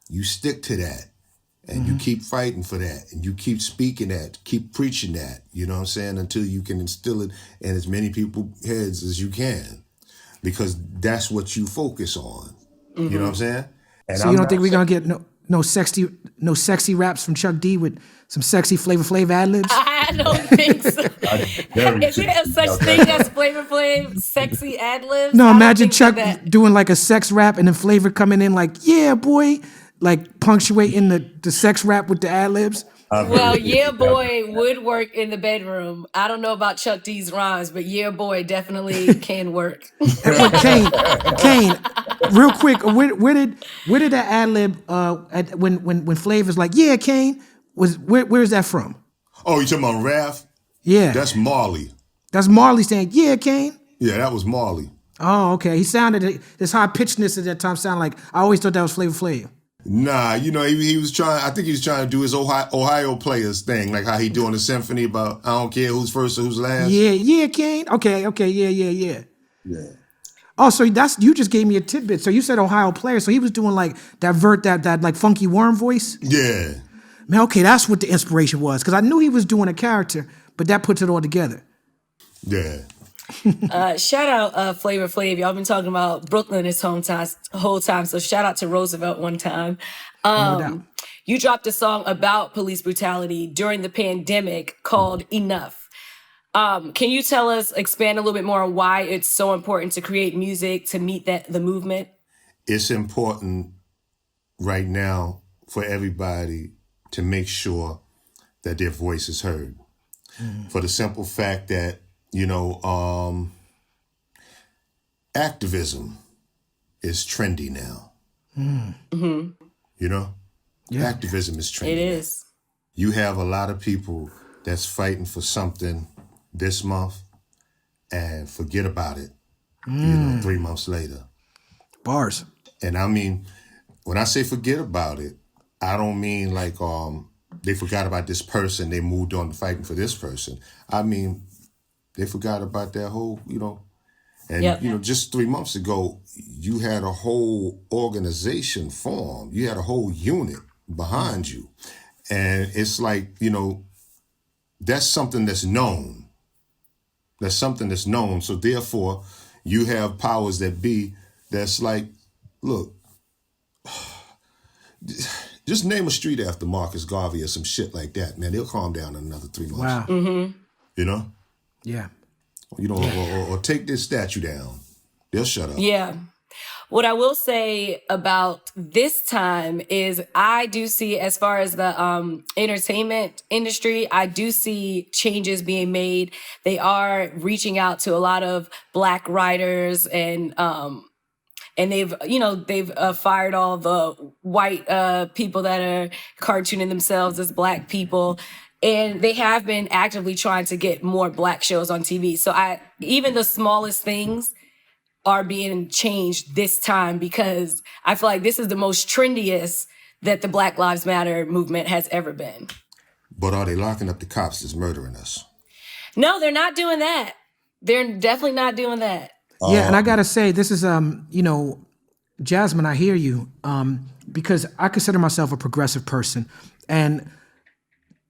C: you stick to that. And you keep fighting for that. And you keep speaking that, keep preaching that, you know what I'm saying, until you can instill it in as many people's heads as you can. Because that's what you focus on. You know what I'm saying? And
B: so you don't think we're going to get no sexy raps from Chuck D with some sexy Flavor Flav ad-libs?
D: I don't think so. Is there such thing as Flavor Flav sexy ad-libs?
B: No, imagine Chuck doing like a sex rap and then Flavor coming in like, yeah, boy, like punctuating the sex rap with the ad-libs.
D: Well, yeah, boy would work in the bedroom. I don't know about Chuck D's rhymes, but yeah, boy definitely can work.
B: Kane, real quick, where did that ad-lib when Flavor's like, yeah, Kane, where's that from?
C: Oh, you talking about Raph?
B: Yeah.
C: That's Marley.
B: That's Marley saying, yeah, Kane?
C: Yeah, that was Marley.
B: Oh, okay. He sounded, this high pitchedness at that time sounded like, I always thought that was Flavor Flav.
C: Nah, you know, he was trying. I think he was trying to do his Ohio players thing, like how he doing the symphony about I don't care who's first or who's last.
B: Yeah, Kane. Okay, yeah.
E: Yeah.
B: Oh, so you just gave me a tidbit. So you said Ohio player. So he was doing like that like funky worm voice.
C: Yeah.
B: Man, okay, that's what the inspiration was. Because I knew he was doing a character, but that puts it all together.
C: Yeah.
D: Shout out Flavor Flav. Y'all been talking about Brooklyn this whole time. So shout out to Roosevelt one time.
B: No doubt.
D: You dropped a song about police brutality during the pandemic called Enough. Can you expand a little bit more on why it's so important to create music to meet the movement?
C: It's important right now for everybody to make sure that their voice is heard. For the simple fact that, you know, activism is trendy now. You know? Yeah. Activism is trendy.
D: It is.
C: You have a lot of people that's fighting for something this month and forget about it, you know, 3 months later.
B: Bars.
C: And I mean, when I say forget about it, I don't mean like they forgot about this person, they moved on to fighting for this person. I mean, they forgot about that whole, you know, and you know, just 3 months ago, you had a whole organization formed. You had a whole unit behind you. And it's like, you know, that's something that's known. That's something that's known. So therefore, you have powers that be that's like, look, just name a street after Marcus Garvey or some shit like that, man. They'll calm down in another 3 months.
B: Wow.
C: You know?
B: Yeah.
C: You know, or take this statue down. They'll shut up.
D: Yeah. What I will say about this time is I do see, as far as the entertainment industry, I do see changes being made. They are reaching out to a lot of Black writers and they've fired all the white people that are cartooning themselves as Black people. And they have been actively trying to get more Black shows on TV. So even the smallest things are being changed this time because I feel like this is the most trendiest that the Black Lives Matter movement has ever been.
C: But are they locking up the cops that's murdering us?
D: No, they're not doing that. They're definitely not doing that.
B: Yeah, and I gotta say, this is, you know, Jasmine, I hear you, because I consider myself a progressive person. And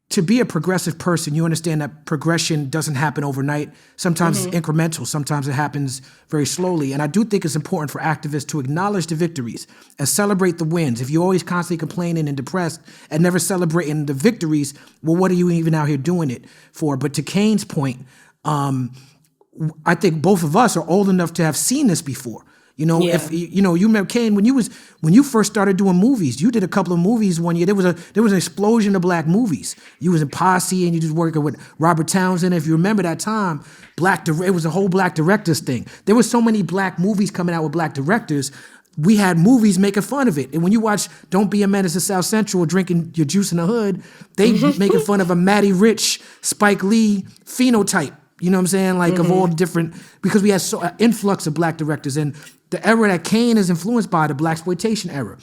B: to be a progressive person, you understand that progression doesn't happen overnight. Sometimes it's incremental. Sometimes it happens very slowly. And I do think it's important for activists to acknowledge the victories and celebrate the wins. If you're always constantly complaining and depressed and never celebrating the victories, well, what are you even out here doing it for? But to Kane's point, I think both of us are old enough to have seen this before. You know, if you know, you remember Kane when you first started doing movies, you did a couple of movies one year. There was an explosion of Black movies. You was in Posse and you just working with Robert Townsend. If you remember that time, it was a whole Black directors thing. There was so many Black movies coming out with Black directors. We had movies making fun of it. And when you watch Don't Be a Menace to South Central or Drinking Your Juice in the Hood, they making fun of a Matty Rich, Spike Lee phenotype. You know what I'm saying? Like of all the different, because we had an influx of Black directors. And the era that Kane is influenced by, the Blaxploitation era,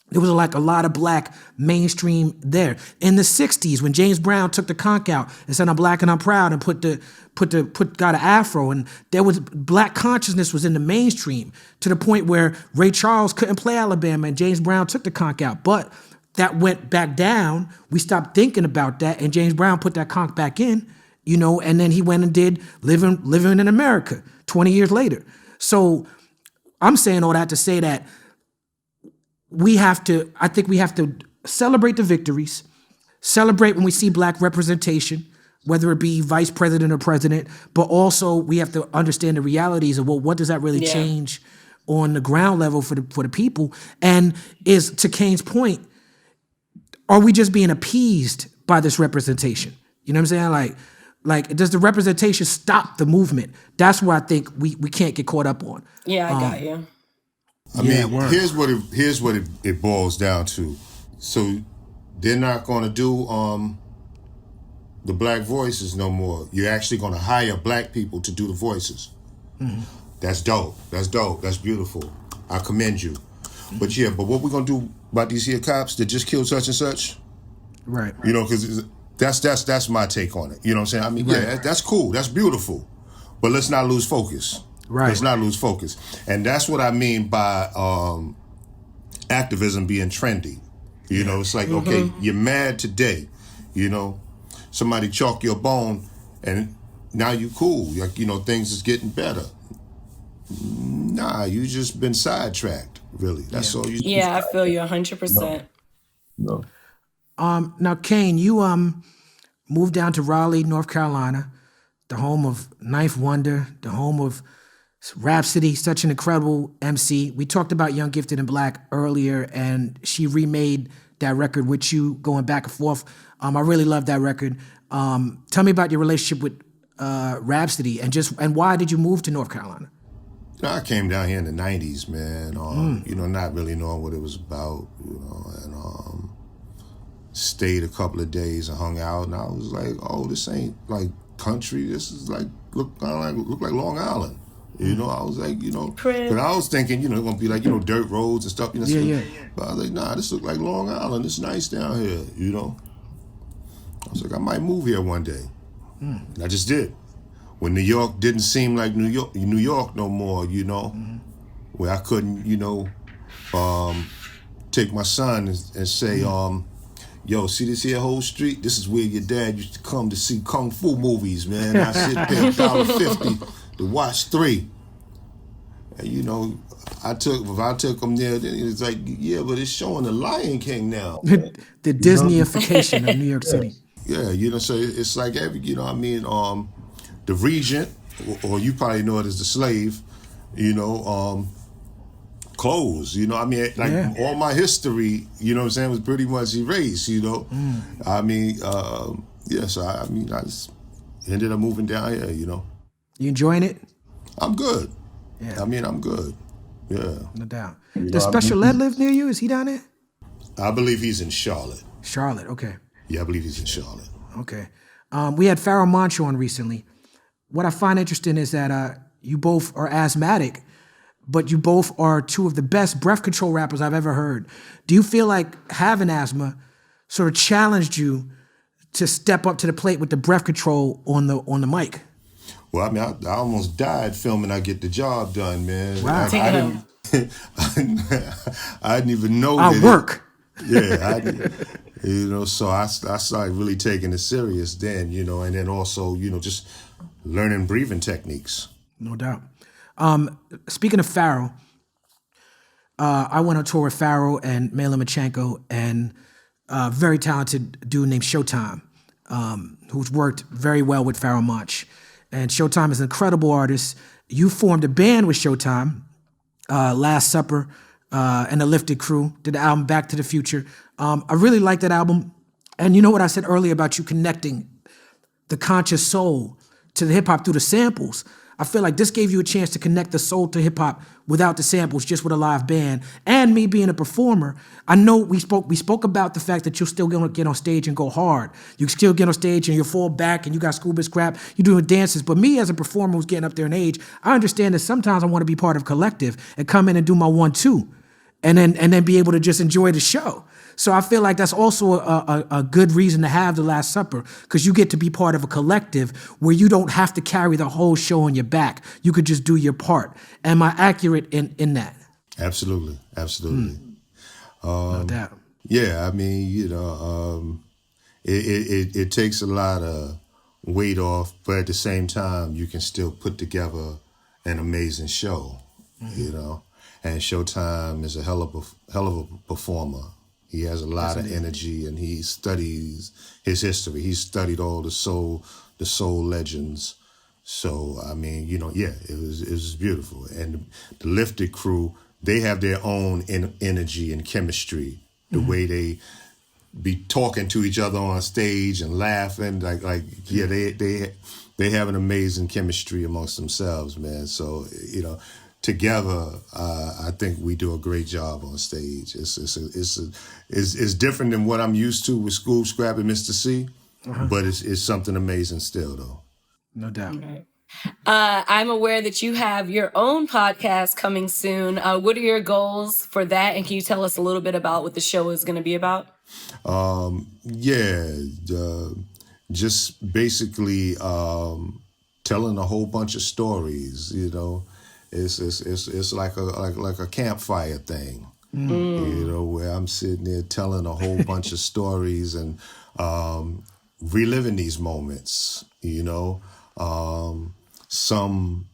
B: there was like a lot of Black mainstream there. In the 60s, when James Brown took the conch out and said, I'm Black and I'm proud, and got an afro, and there was Black consciousness was in the mainstream to the point where Ray Charles couldn't play Alabama and James Brown took the conch out. But that went back down. We stopped thinking about that, and James Brown put that conch back in. You know, and then he went and did Living in America 20 years later. So I'm saying all that to say that I think we have to celebrate the victories, celebrate when we see Black representation, whether it be vice president or president, but also we have to understand the realities of, well, what does that really change on the ground level for the people? And is, to Kane's point, are we just being appeased by this representation? You know what I'm saying? Like, does the representation stop the movement? That's what I think we can't get caught up on.
D: Yeah, I got you.
C: I mean, here's what it boils down to. So they're not going to do the Black voices no more. You're actually going to hire Black people to do the voices. That's dope. That's beautiful. I commend you. But what we're going to do about these here cops that just killed such and such.
B: Right.
C: You know, because that's my take on it. You know what I'm saying? I mean, yeah, that's cool. That's beautiful. But let's not lose focus.
B: Right.
C: Let's not lose focus. And that's what I mean by activism being trendy. You know, it's like, okay, you're mad today. You know, somebody chalk your bone and now you cool. Like, you know, things is getting better. Nah, you just been sidetracked, really. That's all you.
D: Yeah, I feel you 100%.
E: No.
B: Now, Kane, you moved down to Raleigh, North Carolina, the home of Ninth Wonder, the home of Rhapsody, such an incredible MC. We talked about Young, Gifted, and Black earlier, and she remade that record with you, going back and forth. I really love that record. Tell me about your relationship with Rhapsody, and why did you move to North Carolina?
C: I came down here in the 90s, man, you know, not really knowing what it was about, you know, and stayed a couple of days and hung out, and I was like, oh, this ain't like country, this is like, look like Long Island. You know, I was like, you know, but I was thinking, you know, it's gonna be like, you know, dirt roads and stuff, you know.
B: Yeah.
C: But I was like, nah, this look like Long Island, it's nice down here, you know. I was like, I might move here one day. And I just did. When New York didn't seem like New York no more, you know, where I couldn't, you know, take my son and say, yo, see this here whole street? This is where your dad used to come to see Kung Fu movies, man. I sit there $1.50 to watch 3. And, you know, if I took him there, then it's like, yeah, but it's showing The Lion King now.
B: The Disneyification of New York City.
C: Yeah, you know, so it's like you know, I mean, the Regent, or you probably know it as the Slave, you know, clothes, you know, I mean, like all my history, you know what I'm saying, was pretty much erased, you know. I mean, so I just ended up moving down here, you know.
B: You enjoying it?
C: I'm good.
B: Yeah.
C: I mean, I'm good. Yeah.
B: No doubt. Does Special Ed live near you? Is he down there?
C: I believe he's in Charlotte.
B: Charlotte, okay.
C: Yeah, I believe he's in Charlotte.
B: Okay. We had Pharoah Monch on recently. What I find interesting is that you both are asthmatic, but you both are two of the best breath control rappers I've ever heard. Do you feel like having asthma sort of challenged you to step up to the plate with the breath control on the mic?
C: Well, I mean, I almost died filming I Get the Job Done, man.
B: Wow.
C: I didn't even know
B: I
C: that
B: work.
C: You know, so I started really taking it serious then, you know, and then also, you know, just learning breathing techniques.
B: No doubt. Speaking of Pharoah, I went on tour with Pharoah and Mela Machenko and a very talented dude named Showtime, who's worked very well with Pharoah Monch. And Showtime is an incredible artist. You formed a band with Showtime, Last Supper, and the Lifted Crew, did the album Back to the Future. I really like that album. And you know what I said earlier about you connecting the conscious soul to the hip hop through the samples? I feel like this gave you a chance to connect the soul to hip hop without the samples, just with a live band. And me being a performer, I know we spoke about the fact that you're still gonna get on stage and go hard. You still get on stage and you fall back and you got scuba scrap, you're doing dances. But me as a performer who's getting up there in age, I understand that sometimes I want to be part of a collective and come in and do my 1-2 and then be able to just enjoy the show. So I feel like that's also a good reason to have the Last Supper, because you get to be part of a collective where you don't have to carry the whole show on your back. You could just do your part. Am I accurate in that?
C: Absolutely.
B: No doubt.
C: Yeah, I mean, you know, it takes a lot of weight off, but at the same time, you can still put together an amazing show, you know. And Showtime is a hell of a performer. He has a lot of energy, and he studies his history. He's studied all the soul legends. So I mean, you know, yeah, it was beautiful. And the Lifted Crew, they have their own energy and chemistry. The way they be talking to each other on stage and laughing, like yeah, they have an amazing chemistry amongst themselves, man. So you know. Together, I think we do a great job on stage. It's different than what I'm used to with School Scrap and Mr. C, but it's something amazing still, though.
B: No doubt.
D: I'm aware that you have your own podcast coming soon. What are your goals for that? And can you tell us a little bit about what the show is going to be about?
C: Just basically telling a whole bunch of stories. You know, it's like a campfire thing. You know, where I'm sitting there telling a whole bunch of stories and reliving these moments. You know, some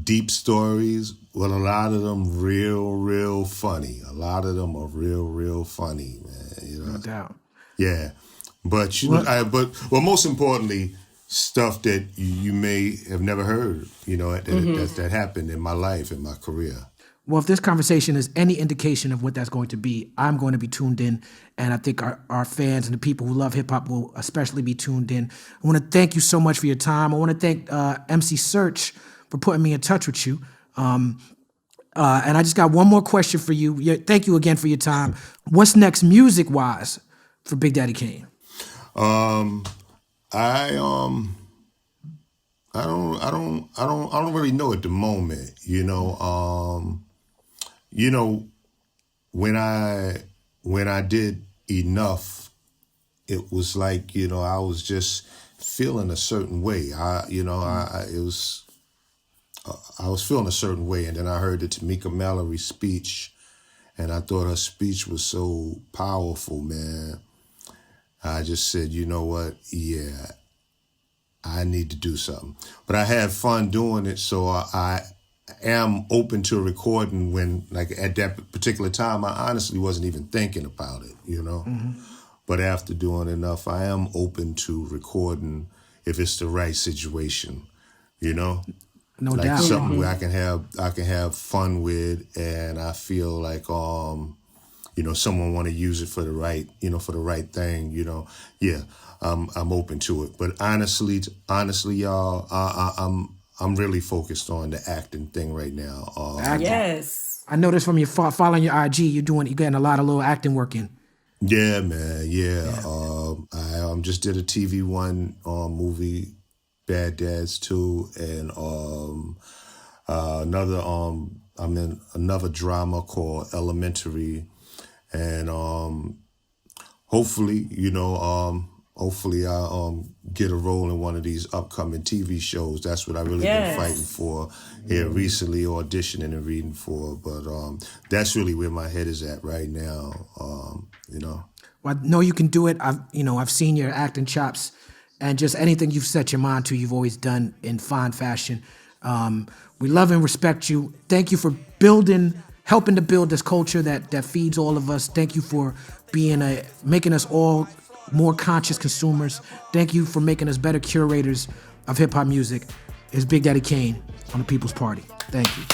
C: deep stories, well, a lot of them real funny. A lot of them are real funny, man. You know,
B: No doubt.
C: Yeah, but most importantly, stuff that you may have never heard. You know, that happened in my life, in my career.
B: Well, if this conversation is any indication of what that's going to be, I'm going to be tuned in, and I think our fans and the people who love hip-hop will especially be tuned in. I want to thank you so much for your time. I want to thank MC Search for putting me in touch with you. And I just got one more question for you. Yeah, thank you again for your time. What's next music-wise for Big Daddy Kane?
C: I don't really know at the moment. You know, when I did Enough, it was like, you know, I was just feeling a certain way. I was feeling a certain way, and then I heard the Tamika Mallory speech, and I thought her speech was so powerful, man. I just said, you know what? Yeah, I need to do something. But I had fun doing it, so I am open to recording when, like, at that particular time, I honestly wasn't even thinking about it, you know? But after doing Enough, I am open to recording if it's the right situation, you know?
B: No
C: like
B: doubt.
C: Something where I can have fun with, and I feel like you know, someone want to use it for the right thing, you know. Yeah, I'm open to it. But honestly, y'all, I'm really focused on the acting thing right now.
D: Yes.
B: I noticed from your following your IG, you're getting a lot of little acting work in.
C: Yeah, man. Yeah. I just did a TV One movie, Bad Dads 2, and another. I'm in another drama called Elementary, and hopefully, you know, hopefully I get a role in one of these upcoming TV shows. That's what I really been fighting for here recently, auditioning and reading for. But that's really where my head is at right now. You know.
B: Well, I know you can do it. I've seen your acting chops, and just anything you've set your mind to, you've always done in fine fashion. We love and respect you. Thank you for helping to build this culture that feeds all of us. Thank you for making us all more conscious consumers. Thank you for making us better curators of hip hop music. It's Big Daddy Kane on the People's Party. Thank you.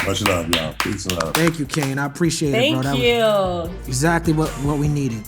E: Much love, y'all. Peace and love.
B: Thank you, Kane. I appreciate it, bro.
D: Thank you.
B: Exactly what we needed.